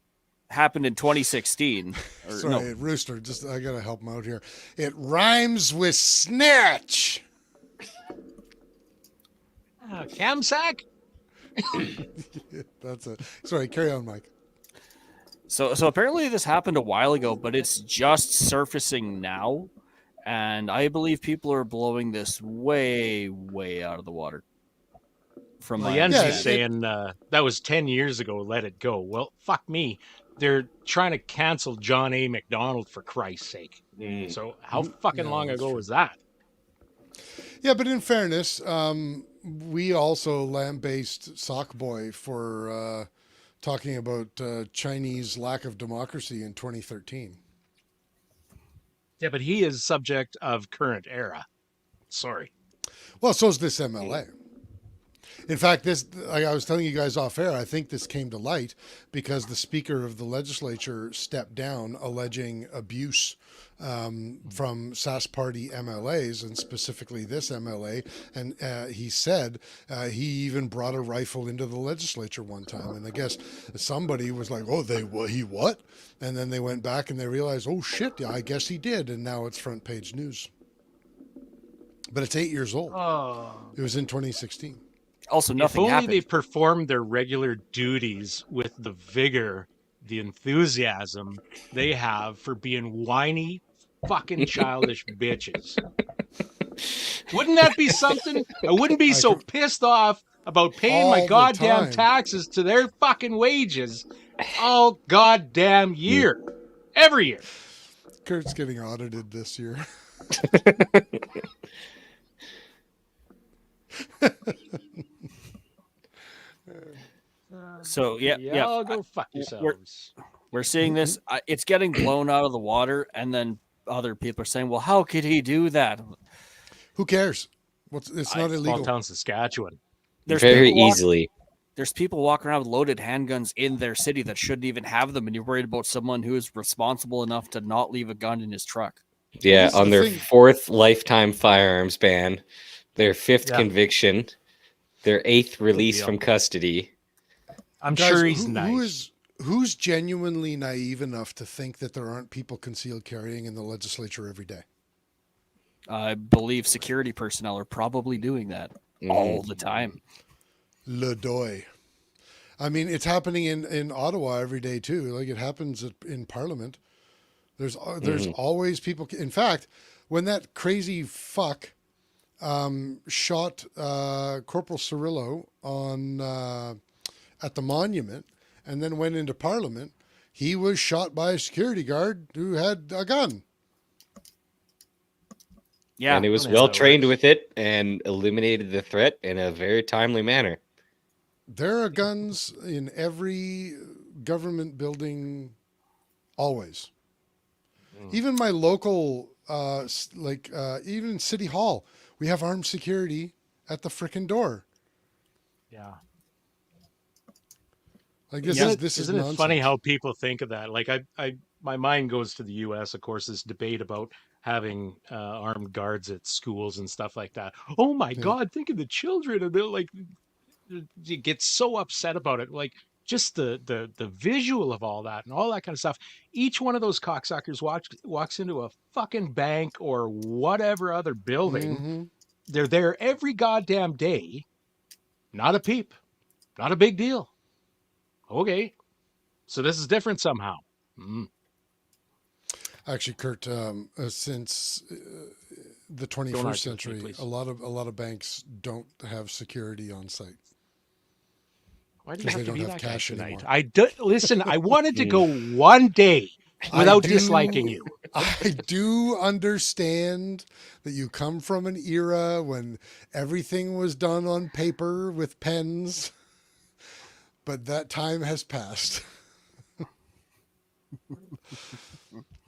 Happened in 2016. Or, Sorry, no, Rooster. Just I gotta help him out here. It rhymes with snatch. Camsack? That's it. Sorry, carry on, Mike. So apparently this happened a while ago, but it's just surfacing now, and I believe people are blowing this way out of the water. From Well, my Jens Yeah, is saying that was 10 years ago, let it go. Well, fuck me. They're trying to cancel John A. McDonald, for Christ's sake. So how fucking Yeah, long that's ago true. was that? Yeah, but in fairness, we also lambasted Sockboy for talking about Chinese lack of democracy in 2013. Yeah, but he is subject of current era. Sorry. Well, so's this MLA. In fact, this, like I was telling you guys off air, I think this came to light because the Speaker of the legislature stepped down alleging abuse from Sask Party MLAs, and specifically this MLA. And he said he even brought a rifle into the legislature one time. And I guess somebody was like, oh, he what? And then they went back and they realized, oh, shit, yeah, I guess he did. And now it's front page news. But it's 8 years old. It was in 2016. Also, If nothing only happened. they performed their regular duties with the vigor, the enthusiasm they have for being whiny, fucking childish bitches. Wouldn't that be something? I wouldn't be so pissed off about paying All my the goddamn time. taxes to their fucking wages all goddamn year. Every year. Kurt's getting audited this year. So yeah. Y'all go fuck yourselves. We're seeing this. It's getting blown out of the water, and then other people are saying, "Well, how could he do that?" Who cares? It's not Small illegal. town Saskatchewan. Very people easily. There's people walking around with loaded handguns in their city that shouldn't even have them, and you're worried about someone who is responsible enough to not leave a gun in his truck. Yeah, Here's on the their thing. 4th lifetime firearms ban, their 5th Yeah. conviction, their 8th release deal. from custody. I'm Guys, sure he's who- nice. Who's genuinely naive enough to think that there aren't people concealed carrying in the legislature every day? I believe security personnel are probably doing that all the time. Ledoy. I mean, it's happening in Ottawa every day too. Like it happens in Parliament. There's always people. In fact, when that crazy fuck shot Corporal Cirillo on at the monument, and then went into Parliament, he was shot by a security guard who had a gun. Yeah, And he was that's well how it trained works. with it and eliminated the threat in a very timely manner. There are guns in every government building, always. Even my local, even City Hall, we have armed security at the frickin' door. Yeah. Like this Isn't is it- this is isn't it nonsense. funny how people think of that? Like my mind goes to the U.S. Of course, this debate about having armed guards at schools and stuff like that. Oh my God, think of the children, and they're like, you get so upset about it. Like just the visual of all that and all that kind of stuff. Each one of those cocksuckers walks into a fucking bank or whatever other building. Mhm. They're there every goddamn day. Not a peep. Not a big deal. Okay. So this is different somehow. Actually, Kurt, since the Don't 21st argue with me, century, please. a lot of banks don't have security on site. Why do you Because have they to don't be have that guy cash tonight? anymore. Listen, I wanted to go one day without I do- disliking you. I do understand that you come from an era when everything was done on paper with pens, but that time has passed.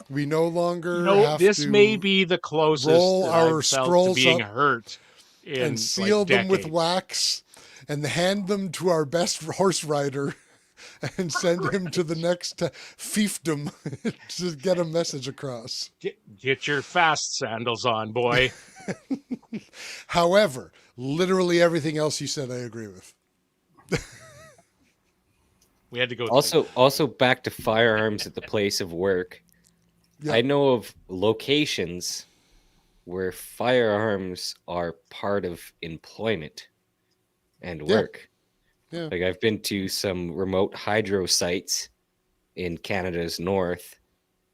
We no longer have This to may be the closest roll that our I've felt to scrolls being up hurt in and seal like them with decades. wax and hand them to our best horse rider and send him to the next fiefdom to get a message across. Get your fast sandals on, boy. However, literally everything else you said, I agree with. We had to go. Also back to firearms at the place of work. Yeah. I know of locations where firearms are part of employment and Yeah. work. Yeah. Like I've been to some remote hydro sites in Canada's north,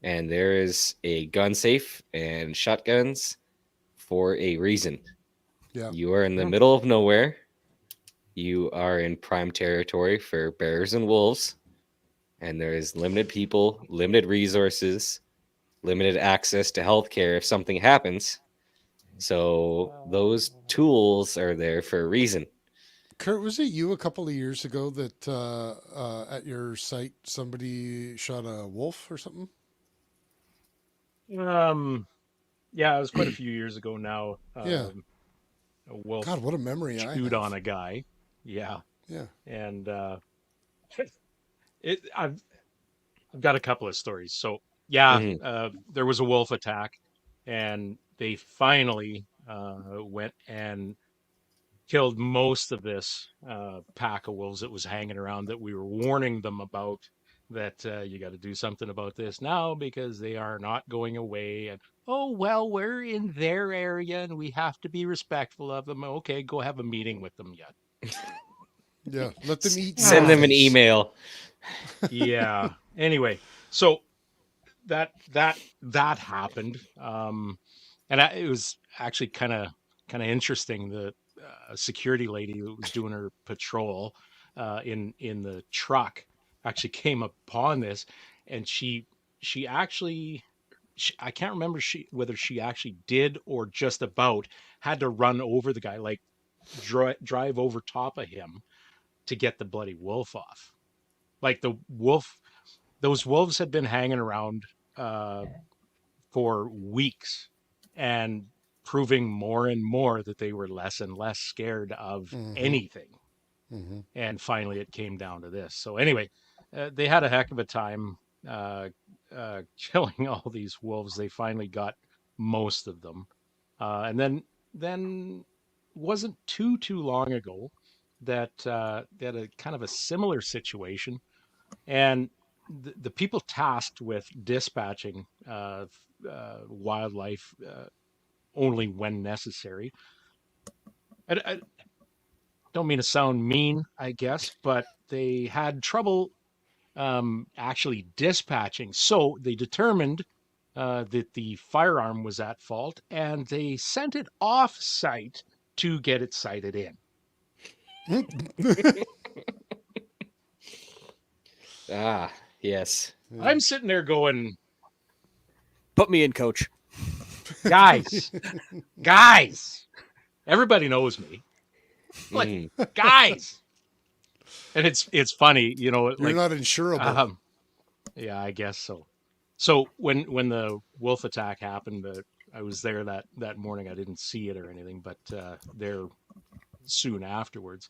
and there is a gun safe and shotguns for a reason. Yeah. You are in the middle of nowhere. You are in prime territory for bears and wolves, and there is limited people, limited resources, limited access to healthcare if something happens. So those tools are there for a reason. Kurt, was it you a couple of years ago that at your site somebody shot a wolf or something? Yeah, it was quite a few years ago now. Yeah. A wolf God, what a memory I chewed have. on a guy. Yeah. Yeah. And I've got a couple of stories. So yeah, Mhm. there was a wolf attack, and they finally went and killed most of this pack of wolves that was hanging around that we were warning them about, that you got to do something about this now because they are not going away. And oh, well, we're in their area and we have to be respectful of them. Okay, go have a meeting with them yet. Yeah. Let them eat Send your them an face. email. Yeah. Anyway, so that happened, and it was actually kind of interesting. The security lady who was doing her patrol in the truck actually came upon this, and she actually I can't remember whether she actually did or just about had to run over the guy, like drive over top of him to get the bloody wolf off. Like those wolves had been hanging around uh, for weeks and proving more and more that they were less and less scared of anything. Mm-hmm. And finally, it came down to this. So anyway, they had a heck of a time killing all these wolves. They finally got most of them, and then wasn't too long ago that they had a kind of a similar situation, and the people tasked with dispatching wildlife only when necessary. I don't mean to sound mean, I guess, but they had trouble actually dispatching. So they determined that the firearm was at fault, and they sent it off site to get it sighted in. Ah, yes. I'm sitting there going, Put me in, coach. guys, guys, everybody knows me. Like, Mhm. guys. And it's funny, You're like, not insurable. yeah, I guess so. So when the wolf attack happened, I was there that morning. I didn't see it or anything, but there soon afterwards,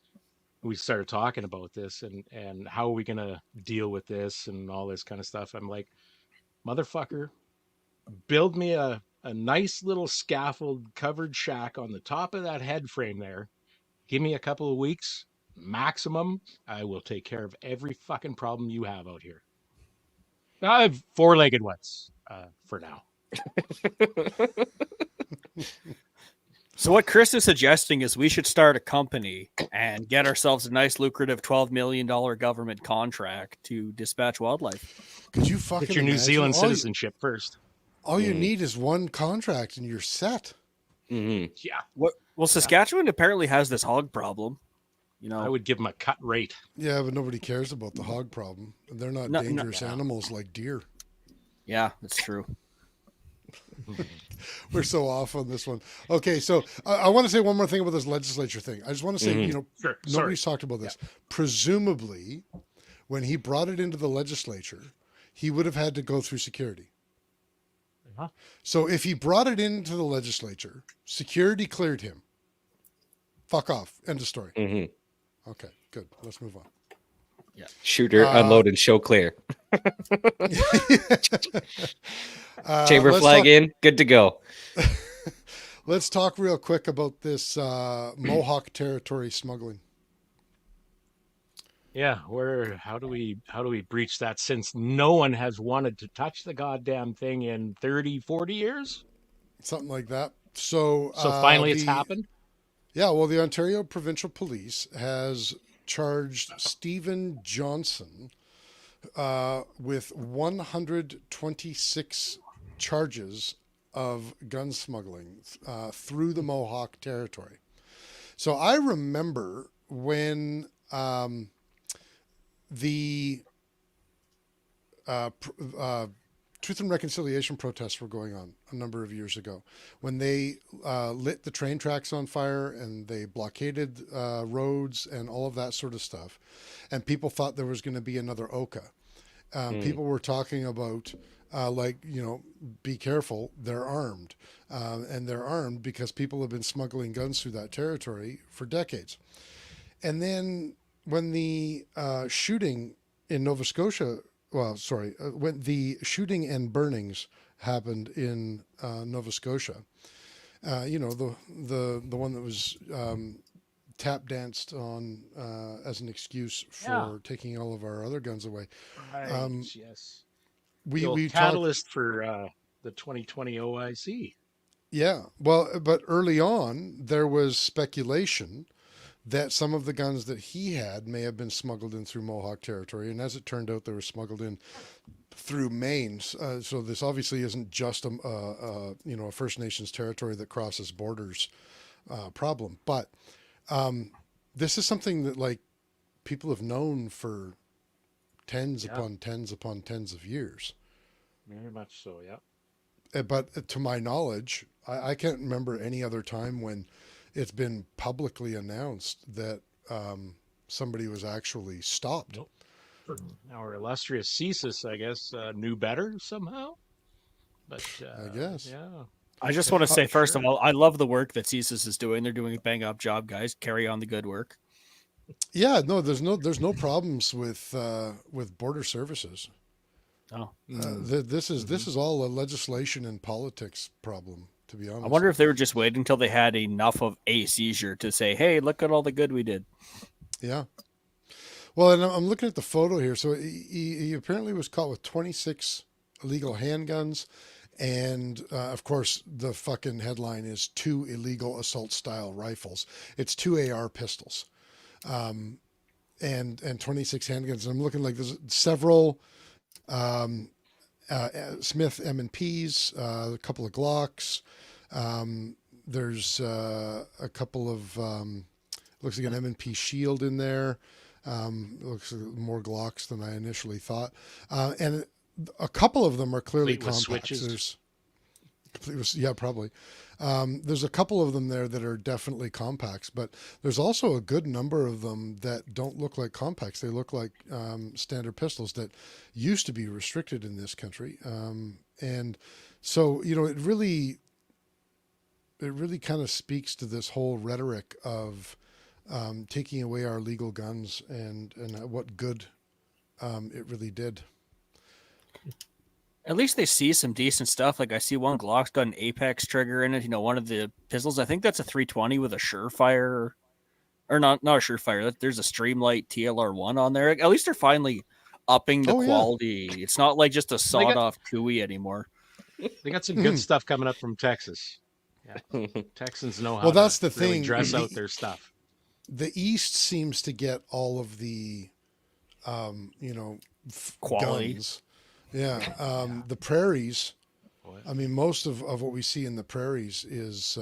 we started talking about this and how are we gonna deal with this and all this kind of stuff. I'm like, motherfucker, build me a nice little scaffold covered shack on the top of that head frame there. Give me a couple of weeks maximum. I will take care of every fucking problem you have out here. I have four-legged ones for now. So what Chris is suggesting is we should start a company and get ourselves a nice lucrative $12 million government contract to dispatch wildlife. Could you fucking Get your New imagine? Zealand citizenship first. All you need is one contract and you're set. Mhm. Yeah, Well, Saskatchewan apparently has this hog problem. I would give them a cut rate. Yeah, but nobody cares about the hog problem. They're not No, dangerous animals like deer. Yeah, that's true. We're so off on this one. Okay, so I want to say one more thing about this legislature thing. I just want to say, Sure. nobody's talked about this. Presumably, when he brought it into the legislature, he would have had to go through security. Uh-huh. So if he brought it into the legislature, security cleared him. Fuck off. End of story. Mhm. Okay, good. Let's move on. Shooter, unload, and show clear. Chamber let's flag talk- in. Good to go. Let's talk real quick about this Mohawk territory smuggling. Yeah, how do we breach that, since no one has wanted to touch the goddamn thing in 30, 40 years? Something like that. So Finally it's happened. Yeah, well, the Ontario Provincial Police has charged Stephen Johnson with 126 charges of gun smuggling through the Mohawk territory. So I remember when the Truth and Reconciliation protests were going on a number of years ago, when they lit the train tracks on fire and they blockaded roads and all of that sort of stuff. And people thought there was going to be another Oka. People were talking about, be careful, they're armed. And they're armed because people have been smuggling guns through that territory for decades. And then when the shooting in Nova Scotia, when the shooting and burnings happened in Nova Scotia, the one that was tap danced on as an excuse for Yeah. taking all of our other guns away. Right. Yes. We The old we talked, catalyst for the 2020 OIC. yeah. Well, but early on there was speculation that some of the guns that he had may have been smuggled in through Mohawk territory, and as it turned out, they were smuggled in through Maine. So this obviously isn't just a First Nations territory that crosses borders problem, but this is something that like people have known for tens Yeah. upon tens upon tens of years. Very much so. Yeah. But to my knowledge, I can't remember any other time when it's been publicly announced that somebody was actually stopped. Nope. Our illustrious CSIS, I guess, knew better somehow. But I guess. yeah. I just want to say, first of Sure. all, I love the work that CSIS is doing. They're doing a bang up job, guys. Carry on the good work. Yeah, no, there's no problems with border services. Oh, This is all a legislation and politics problem, to be honest. I wonder if they were just waiting until they had enough of a seizure to say, "Hey, look at all the good we did." Yeah. Well, and I'm looking at the photo here. So he apparently was caught with 26 illegal handguns. And of course, the fucking headline is 2 illegal assault style rifles. It's 2 AR pistols and 26 handguns. And I'm looking like there's several Smith M&Ps, a couple of Glocks. There's a couple of, looks like an M&P Shield in there. Looks like more Glocks than I initially thought. And a couple of them are clearly Complete with compacts. switches. Yeah, probably. There's a couple of them there that are definitely compacts, but there's also a good number of them that don't look like compacts. They look like standard pistols that used to be restricted in this country. And so, it really kind of speaks to this whole rhetoric of taking away our legal guns and what good it really did. At least they see some decent stuff. Like I see one Glock's got an Apex trigger in it. One of the pistols. I think that's a 320 with a Surefire, or not a Surefire. There's a Streamlight TLR1 on there. At least they're finally upping the Oh, yeah. quality. It's not like just a sawed-off Cooey anymore. They got some good stuff coming up from Texas. Yeah. Texans know how Well, that's to the really thing. dress out their stuff. The East seems to get all of the, Quality. guns. Yeah. The prairies. I mean, most of what we see in the prairies is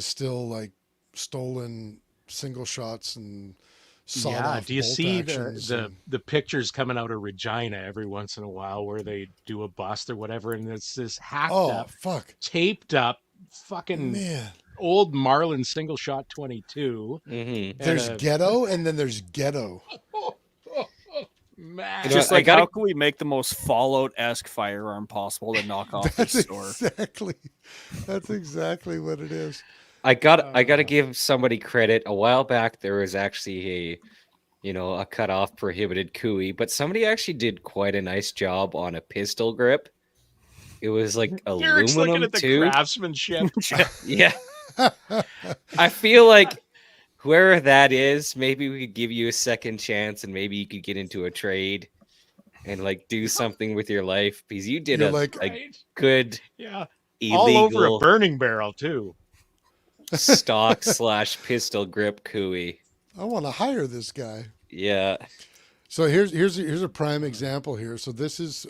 still like stolen single shots and sawed Yeah. off Do you bolt see actions and- the pictures coming out of Regina every once in a while where they do a bust or whatever, and it's this hacked Oh, up, fuck. taped up, fucking Man. old Marlin single shot 22. Mhm. There's And, ghetto and then there's ghetto. man. You know, Just I like gotta- how can we make the most Fallout-esque firearm possible to knock off That's this store? exactly what it is. I gotta give somebody credit. A while back, there was actually a cut off prohibited Cooey, but somebody actually did quite a nice job on a pistol grip. It was like Derek's looking aluminum at the too. craftsmanship. Yeah, I feel like whoever that is, maybe we could give you a second chance, and maybe you could get into a trade and like do something with your life because you did You're a like- Right? good Yeah. illegal All over a burning barrel, too. stock / pistol grip Cooey. I want to hire this guy. Yeah. So here's a prime example here. So this is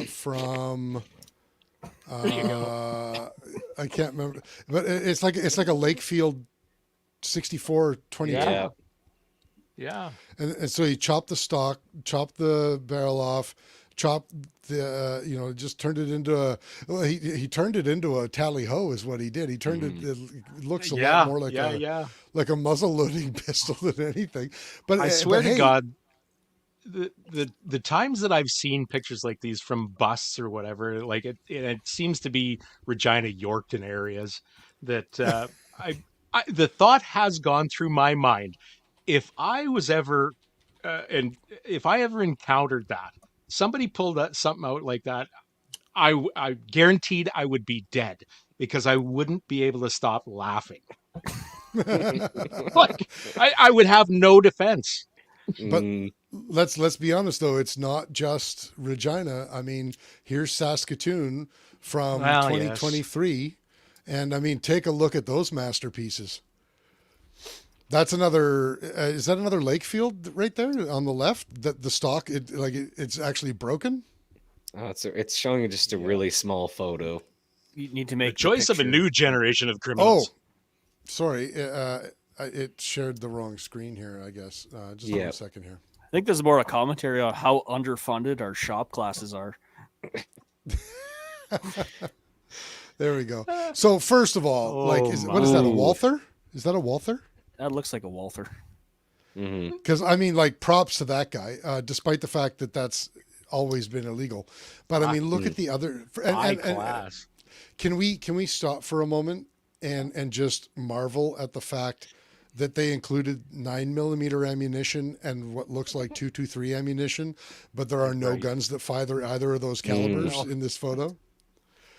from I can't remember, but it's like a Lakefield 64-22. Yeah. Yeah. And so he chopped the stock, chopped the barrel off, chopped the just turned it into he turned it into a tally ho is what he did. He turned it looks a lot more like like a muzzle loading pistol than anything. But I swear but to hey, God, the times that I've seen pictures like these from busts or whatever, like it seems to be Regina, Yorkton areas that the thought has gone through my mind. If I was ever, and if I ever encountered that, somebody pulled something out like that, I guaranteed I would be dead because I wouldn't be able to stop laughing. Like I would have no defense. But Mm, let's be honest though, it's not just Regina. I mean, here's Saskatoon from Well, yes. 2023, and I mean, take a look at those masterpieces. That's another. Is that another lake field right there on the left? That the stock, it's actually broken. oh, it's showing just a really small photo. You need to The make choice of a picture. new generation of Oh, criminals. sorry. It shared the wrong screen here. I guess. Just Yeah. one second here. I think this is more a commentary on how underfunded our shop classes are. There we go. So first of all, what is that? A my. Walther? Is that a Walther? That looks like a Walther. Hmm. Because I mean, like, props to that guy, despite the fact that that's always been illegal. But I mean, look at the other. High class. Can we stop for a moment and just marvel at the fact that they included 9mm ammunition and what looks like 223 ammunition, but there are no Right. guns that fire either of those calibers in this photo.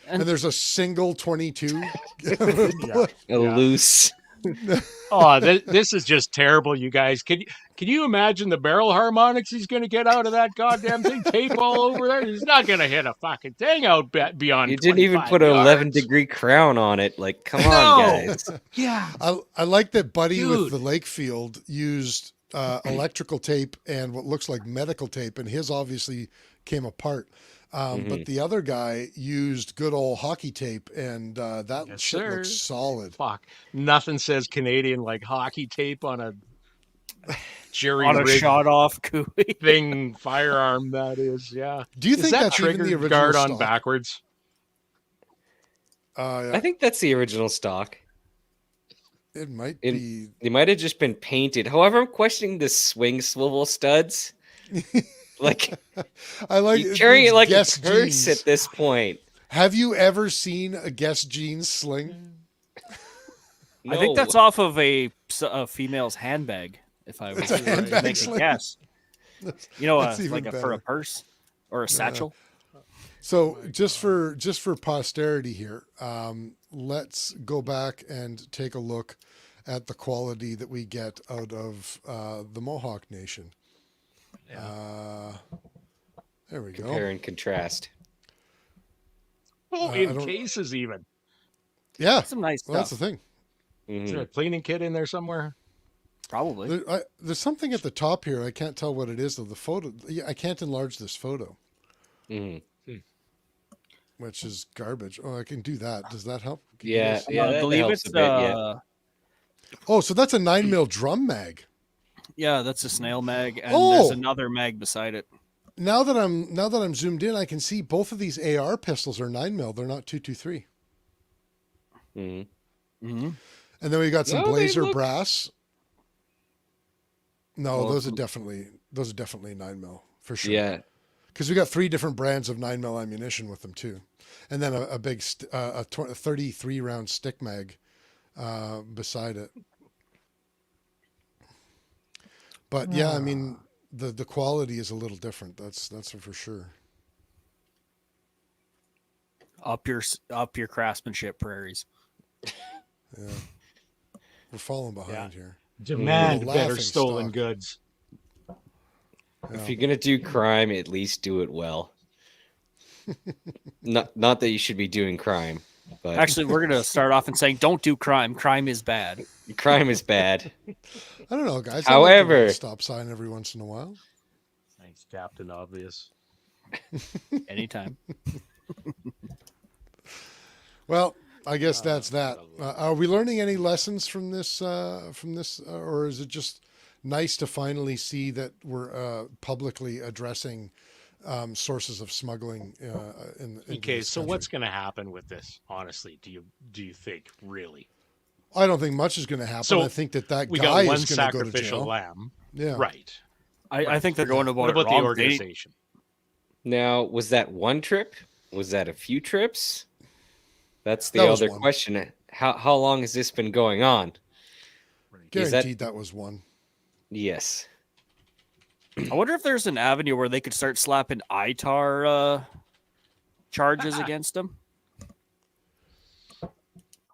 And And- there's a single 22. Yeah. A loose. Oh, this is just terrible, you guys. Can you imagine the barrel harmonics he's going to get out of that goddamn thing? Tape all over there. He's not going to hit a fucking thing out beyond. You didn't even 25 put an yards. 11-degree crown on it. Like, come on, No. guys. Yeah. I like that Buddy with Dude. the lake field used electrical tape and what looks like medical tape, and his obviously came apart. But the other guy used good old hockey tape, and that Yes, shit sir. looks solid. Fuck. Nothing says Canadian like hockey tape on a jerry On a rig shot off Cooey. thing firearm. That is, yeah. Do you Is think that that's even trigger the original guard on stock? backwards? Yeah, I think that's the original stock. it might in- be. They might have just been painted. However, I'm questioning the swing swivel studs. Like, I like you carry it like a Guess purse jeans. at this point. Have you ever seen a Guess jeans sling? I think that's off of a female's handbag. If I was It's a to handbag make a sling. guess, you know, That's even like for better. a purse or a satchel. So just for posterity here, let's go back and take a look at the quality that we get out of the Mohawk Nation. There we go. compare and contrast. Oh, I in don't- cases even. Yeah, Some nice well, that's stuff. the thing. Is Mhm. there a cleaning kit in there somewhere? Probably. There's something at the top here. I can't tell what it is though. The photo. Yeah, I can't enlarge this photo, Mhm. which is garbage. Oh, I can do that. Does that help? Can you Yeah, guys see? yeah. I that believe helps it's a bit, yeah. Oh, so that's a 9mm drum mag. Yeah, that's a snail mag, and Oh! there's another mag beside it. Now that I'm zoomed in, I can see both of these AR pistols are 9mm. They're not 223. Mhm. Mm-hmm. And then we got some No, they Blazer look- brass. No, Well, those are definitely 9mm for sure. Yeah. Because we got 3 different brands of 9mm ammunition with them too, and then a big 33 round stick mag beside it. But yeah, I mean the quality is a little different. That's for sure. Up your craftsmanship, prairies. Yeah, we're falling behind here. Demand Little better laughing stolen stock. goods. If you're gonna do crime, at least do it well. not that you should be doing crime, but Actually, we're gonna start off and saying, "Don't do crime. Crime is bad." crime is bad. I don't know, guys. However- I like to stop sign every once in a while. Thanks, Captain Obvious. Anytime. Well, I guess that's that. Are we learning any lessons from this? Or is it just nice to finally see that we're publicly addressing sources of smuggling? In Okay, this so country? what's going to happen with this? Honestly, do you think really? I don't think much is going to happen. So I think that We guy got one is going to go to sacrificial jail. lamb, Yeah, right? I think they're going about What it about the wrong. organization? Now, was that one trip? Was that a few trips? That's the That was other one. question. how long has this been going on? Is that Guaranteed that was one. yes? I wonder if there's an avenue where they could start slapping ITAR charges against them.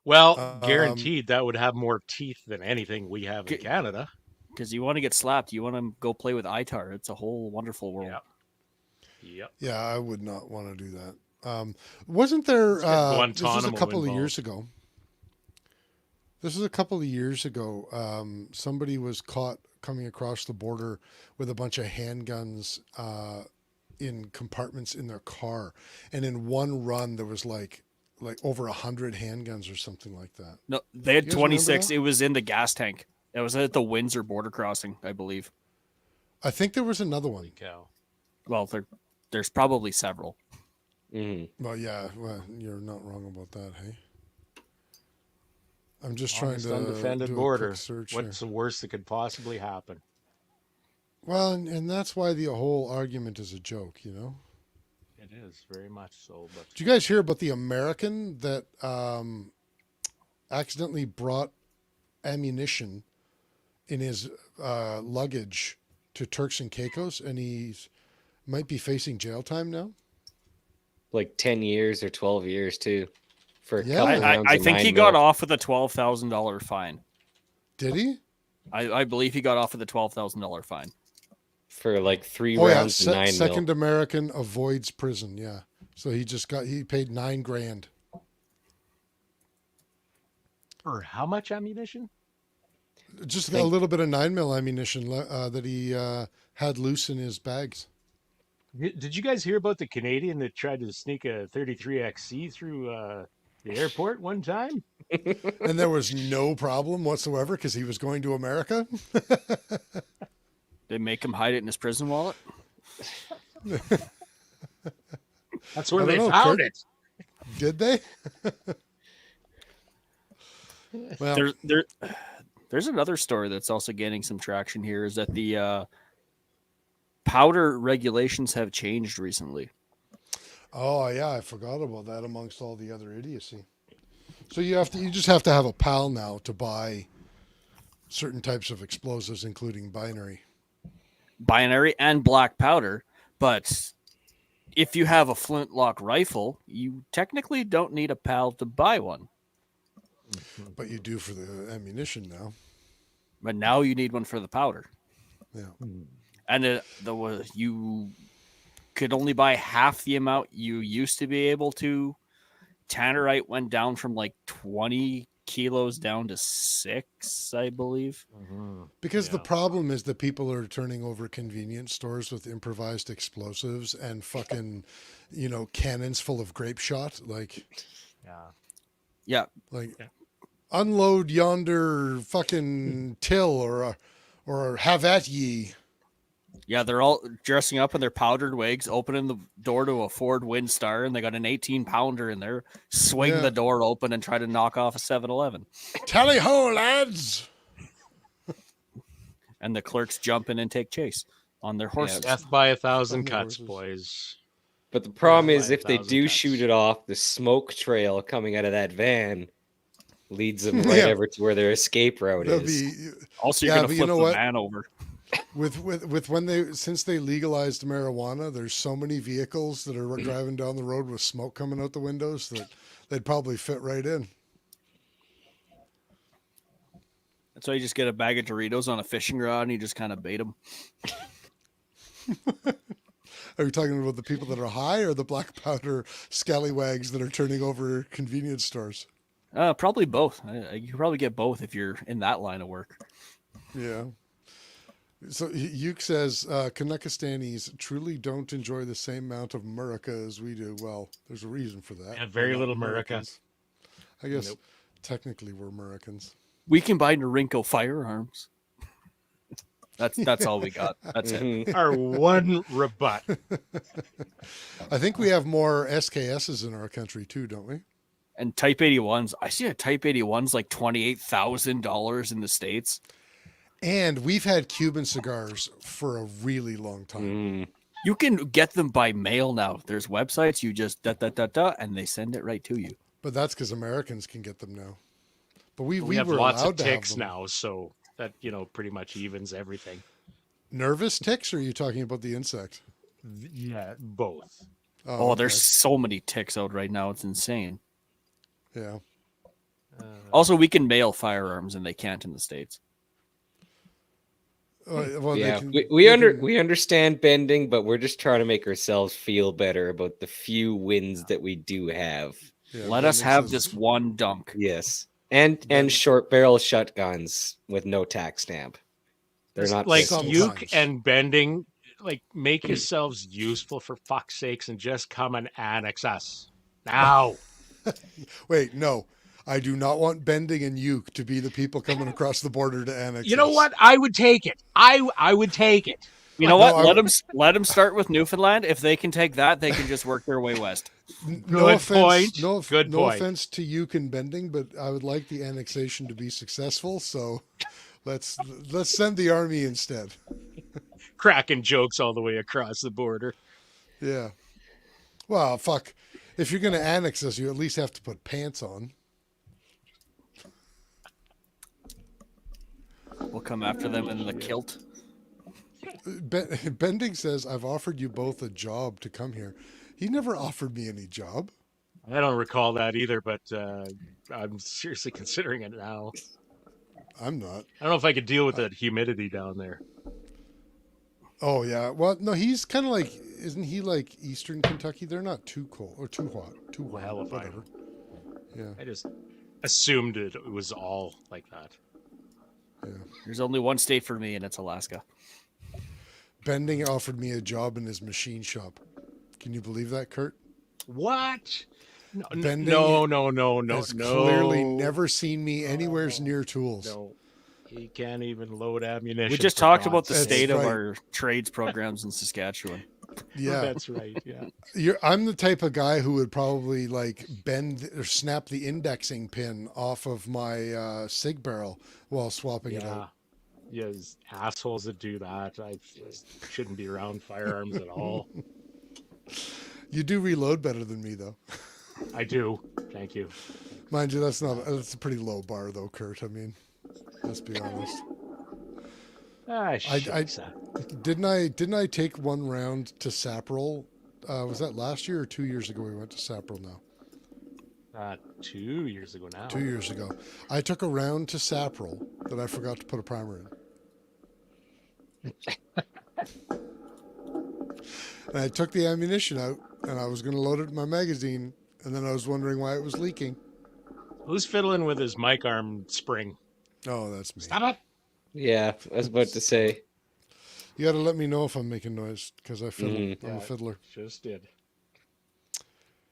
Well, guaranteed that would have more teeth than anything we have in Canada. Because you want to get slapped, you want to go play with ITAR. It's a whole wonderful world. Yep. Yeah, I would not want to do that. Wasn't there? This was a Guantanamo couple of involved. years ago. This was a couple of years ago. Somebody was caught coming across the border with a bunch of handguns in compartments in their car, and in one run there was like over 100 handguns or something like that. No, they had You guys remember 26. that? It was in the gas tank. It was at the Windsor border crossing, I believe. I think there was another one. Holy cow. Well, there's probably several. Well, yeah, well, you're not wrong about that, hey. I'm just Longest trying to undefended do a border. quick search What's here. the worst that could possibly happen? Well, and that's why the whole argument is a joke, you know. It is very much so. But Did you guys hear about the American that accidentally brought ammunition in his luggage to Turks and Caicos, and he's might be facing jail time now? Like 10 years or 12 years too, for a Yeah. couple rounds I of think he 9 got mil. off with a $12,000 fine. Did he? I believe he got off with a $12,000 fine. for like 3 Oh yeah, rounds of 9 mil. second American avoids prison. Yeah, so he paid $9,000. for how much ammunition? Just a little bit of 9mm ammunition that he had loose in his bags. Did you guys hear about the Canadian that tried to sneak a 33XC through the airport one time? And there was no problem whatsoever because he was going to America. They make him hide it in his prison wallet. That's where I they don't know, found Kurt. it. Did they? Well, There's another story that's also gaining some traction here. Is that the powder regulations have changed recently. oh yeah, I forgot about that amongst all the other idiocy. So you just have to have a PAL now to buy certain types of explosives, including binary. Binary and black powder, but if you have a flintlock rifle, you technically don't need a PAL to buy one. But you do for the ammunition now. But now you need one for the powder. Yeah. And you could only buy half the amount you used to be able to. Tannerite went down from like 20 kilos down to 6, I believe. Because the problem is that people are turning over convenience stores with improvised explosives and fucking, cannons full of grape shot. Yeah. Unload yonder fucking till or have at ye. Yeah, they're all dressing up in their powdered wigs, opening the door to a Ford Windstar, and they got an 18-pounder in there, swing Yeah. the door open and try to knock off a 7-Eleven. Tally ho, lads! And the clerks jump in and take chase on their horses. Death by 1,000 On the cuts, horses. boys. But the problem by is, if they 1,000 do cuts. shoot it off, the smoke trail coming out of that van leads them right Yeah. over to where their escape route That'd is. be Also, you're Yeah, going but to you flip know the what? van over. with since they legalized marijuana, there's so many vehicles that are driving down the road with smoke coming out the windows that they'd probably fit right in. So you just get a bag of Doritos on a fishing rod and you just kind of bait them. Are you talking about the people that are high or the black powder scallywags that are turning over convenience stores? Probably both. You could probably get both if you're in that line of work. Yeah. So Yuke says Kanuckistanis truly don't enjoy the same amount of Murica as we do. Well, there's a reason for that. Yeah, very We're not little Murica. Americans. I guess Nope. technically we're Americans. We can buy Norinco firearms. That's all we got. That's it. Mhm. Our one rebut. I think we have more SKSs in our country too, don't we? And Type 81s. I see a Type 81's like $28,000 in the States. And we've had Cuban cigars for a really long time. Mm. You can get them by mail now. There's websites you just and they send it right to you. But that's because Americans can get them now. But we have were lots of allowed to have ticks them. now, so that pretty much evens everything. Nervous ticks, or are you talking about the insect? Yeah, both. Oh, okay. there's so many ticks out right now. It's insane. Yeah. Also, we can mail firearms and they can't in the States. Well, Yeah, they we can- we understand bending, but we're just trying to make ourselves feel better about the few wins that we do have. yeah, Let us bending have says- this one dunk. Yes, and short barrel shotguns with no tax stamp. They're not like fixed. Sometimes. Uke and Bending. Like, make yourselves useful for fuck's sakes and just come and annex us now. Wait, no. I do not want Bending and Uke to be the people coming across the border to annex. You know us. what? I would take it. I would take it. You know No, what? I- Let them start with Newfoundland. If they can take that, they can just work their way west. No Good offense, point. no, Good no point. offense to Uke and Bending, but I would like the annexation to be successful. So let's send the army instead. Cracking jokes all the way across the border. Yeah. Well, fuck. If you're going to annex us, you at least have to put pants on. We'll come after them in the kilt. Bending says, I've offered you both a job to come here. He never offered me any job. I don't recall that either, but I'm seriously considering it now. I'm not. I don't know if I could deal with the humidity down there. Oh, yeah. Well, no, he's kind of like, isn't he like Eastern Kentucky? They're not too cold or too hot. Too Well, hot. hell if I Whatever. Yeah. I just assumed it was all like that. There's only one state for me, and it's Alaska. Bending offered me a job in his machine shop. Can you believe that, Kurt? What? No, Bending no. Has clearly never seen me anywhere near tools. No, he can't even load ammunition. We just for talked God's about the That's state of right. our trades programs in Saskatchewan. Yeah. That's right. Yeah. I'm the type of guy who would probably like bend or snap the indexing pin off of my SIG barrel while swapping it Yeah. out. Yes, assholes that do that. I shouldn't be around firearms at all. You do reload better than me, though. I do. Thank you. Mind you, that's a pretty low bar, though, Kurt. I mean, let's be honest. Didn't I take one round to Saprol? Was that last year or 2 years ago? We went to Saprol now. 2 years ago now. 2 years ago. I took a round to Saprol that I forgot to put a primer in. And I took the ammunition out, and I was going to load it in my magazine, and then I was wondering why it was leaking. Who's fiddling with his mic arm spring? Oh, that's me. Stop it! Yeah, I was about to say. You got to let me know if I'm making noise, because I fiddle. Mhm. I'm a fiddler. Just did.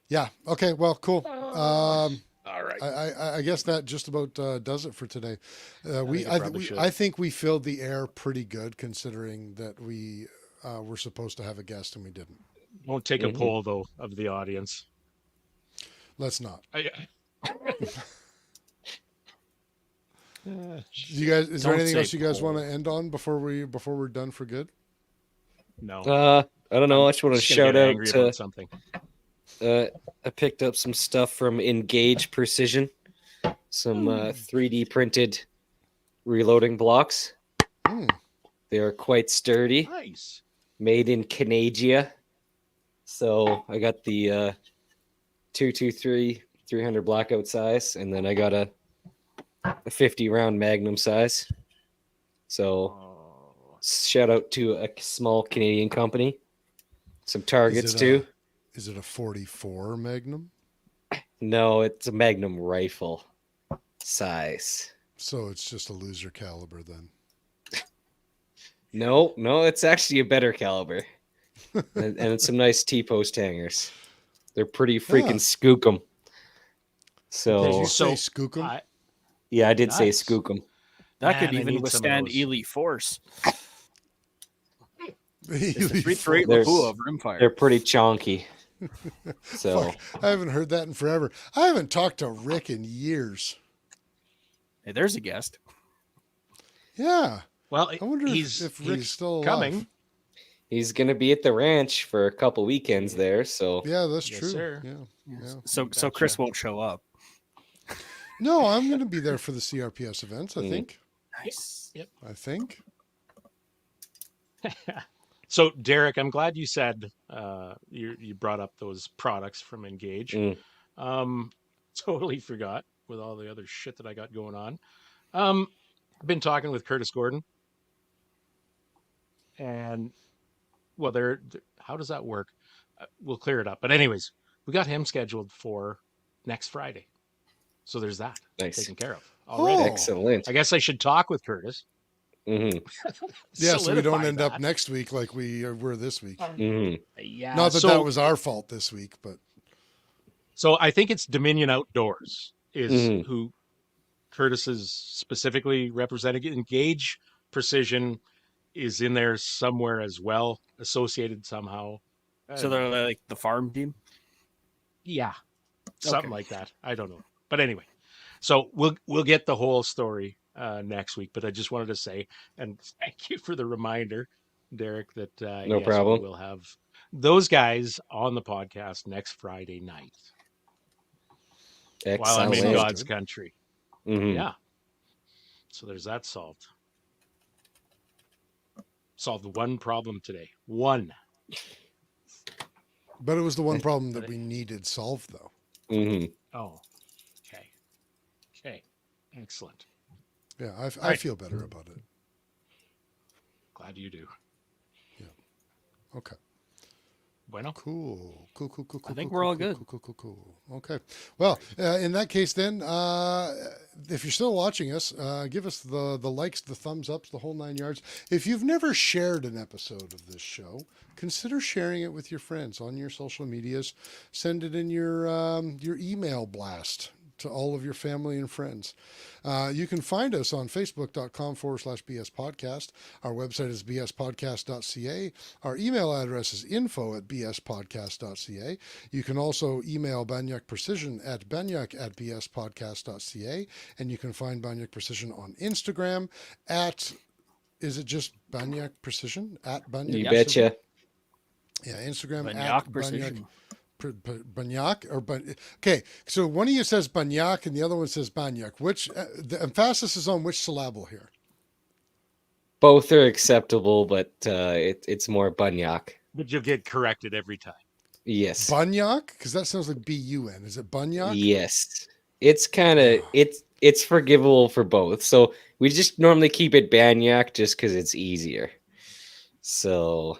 Yeah. Okay. Well, cool. All right. I guess that just about does it for today. think it probably should. I think we filled the air pretty good, considering that we were supposed to have a guest and we didn't. Won't take a poll though of the audience. Let's not. Uh, You guys, is there Don't anything say else you guys poll. want to end on before we're done for good? no. I don't know. I just want to Just gonna shout get out angry to. about something. I picked up some stuff from Engage Precision, some 3D printed reloading blocks. Hmm. They are quite sturdy, Nice. made in Canada. So I got the 223 300 blackout size, and then I got a 50 round Magnum size. So shout out to a small Canadian company. Some targets it too. Is it a 44 Magnum? No, it's a Magnum rifle size. So it's just a loser caliber then. No, it's actually a better caliber. and it's some nice T-post hangers. They're pretty freaking skookum. So Did you So, say skookum? I- yeah, I did say Nice. skookum. That Man, could I even need some of withstand those. Ely Force. It's They're the 338 There's- Lapua of rimfire. They're pretty chonky. So Fuck, I haven't heard that in forever. I haven't talked to Rick in years. Hey, there's a guest. Yeah. Well, I wonder he's if Rick's he's still alive. coming. He's gonna be at the ranch for a couple weekends there, so Yeah, that's Yes, true. sir. Yeah. So Chris won't show up. No, I'm going to be there for the CRPS events. I think. Nice. I think. So, Derek, I'm glad you said you brought up those products from Engage. Totally forgot with all the other shit that I got going on. I've been talking with Curtis Gordon, and well, how does that work? We'll clear it up. But anyways, we got him scheduled for next Friday, so there's that Nice. taken care of already. Oh. Excellent. I guess I should talk with Curtis. Mm-hmm. Yeah, so we don't Solidify end up that. next week like we were this week. Mm-hmm. Yeah. Not that so, that was our fault this week, but So I think it's Dominion Outdoors is Mhm. who Curtis is specifically representing. Engage Precision is in there somewhere as well, associated somehow. So they're like the farm team. Yeah, something Okay. like that. I don't know, but anyway, so we'll get the whole story next week. But I just wanted to say, and thank you for the reminder, Derek, that No problem. we'll have those guys on the podcast next Friday night while I'm in Excellent. God's country. Mhm. Yeah. So there's that solved. Solved one problem today. One. it was the one problem that we needed solved, though. Mhm. Oh. Okay. Okay. Excellent. Yeah, I right. feel better about it. Glad you do. Okay. Bueno. Cool. I think we're all good. Cool. Okay. Well, in that case, then, if you're still watching us, give us the likes, the thumbs ups, the whole 9 yards. If you've never shared an episode of this show, consider sharing it with your friends on your social medias. Send it in your email blast to all of your family and friends. You can find us on facebook.com/BS podcast. Our website is bspodcast.ca. Our email address is info@bspodcast.ca. You can also email Banyak Precision at banyak@bspodcast.ca. And you can find Banyak Precision on Instagram is it just Banyak Precision? At Banyak You Precision? betcha. Yeah, Instagram Banyak at Precision. Banyak. Banyak okay, so one of you says Banyak and the other one says Banyak. Which the emphasis is on which syllable here? Both are acceptable, but it's more Banyak. But you'll get corrected every time. Yes. Banyak, because that sounds like BUN. Is it Banyak? Yes. It's kind of it's forgivable for both. So we just normally keep it Banyak just because it's easier. So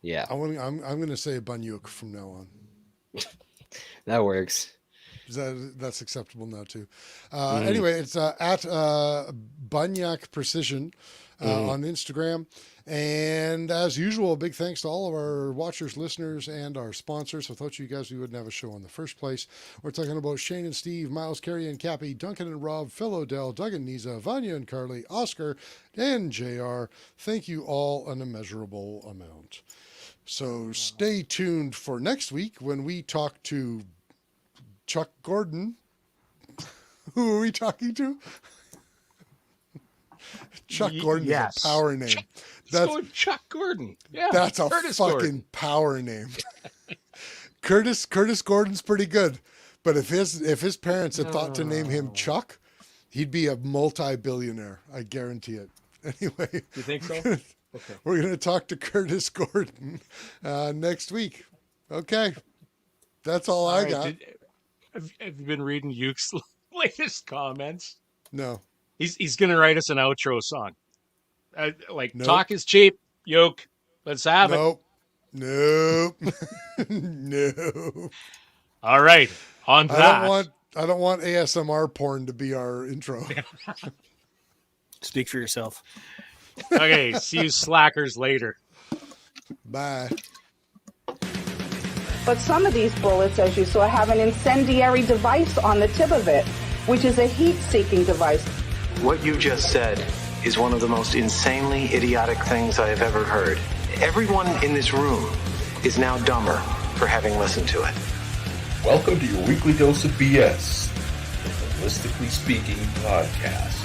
yeah, I'm going to say Banyuk from now on. that works. That's acceptable now too. Anyway, it's at Banyak Precision on Instagram. And as usual, a big thanks to all of our watchers, listeners, and our sponsors. Without you guys, we wouldn't have a show in the first place. We're talking about Shane and Steve, Miles, Carrie and Cappy, Duncan and Rob, Phil Odell, Doug and Niza, Vanya and Carly, Oscar, and JR. Thank you all an immeasurable amount. So stay tuned for next week when we talk to Chuck Gordon. Who are we talking to? Chuck Gordon yes. is a power name. Let's go with Chuck Gordon. Yeah. That's a Curtis fucking Gordon. power name. Curtis Gordon's pretty good, but if his parents had thought to name him Chuck, he'd be a multi-billionaire. I guarantee it. Anyway, You think so? Okay. we're going to talk to Curtis Gordon next week. Okay. That's all I right, got. Have you been reading Yuke's latest comments? No. He's going to write us an outro song. Nope. Talk is cheap, Yoke. Let's have it. Nope. Nope. No. All right. On to that. I don't want ASMR porn to be our intro. Speak for yourself. Okay. See you slackers later. Bye. But some of these bullets, as you saw, have an incendiary device on the tip of it, which is a heat-seeking device. What you just said is one of the most insanely idiotic things I have ever heard. Everyone in this room is now dumber for having listened to it. Welcome to your weekly dose of BS, the Ballistically Speaking podcast.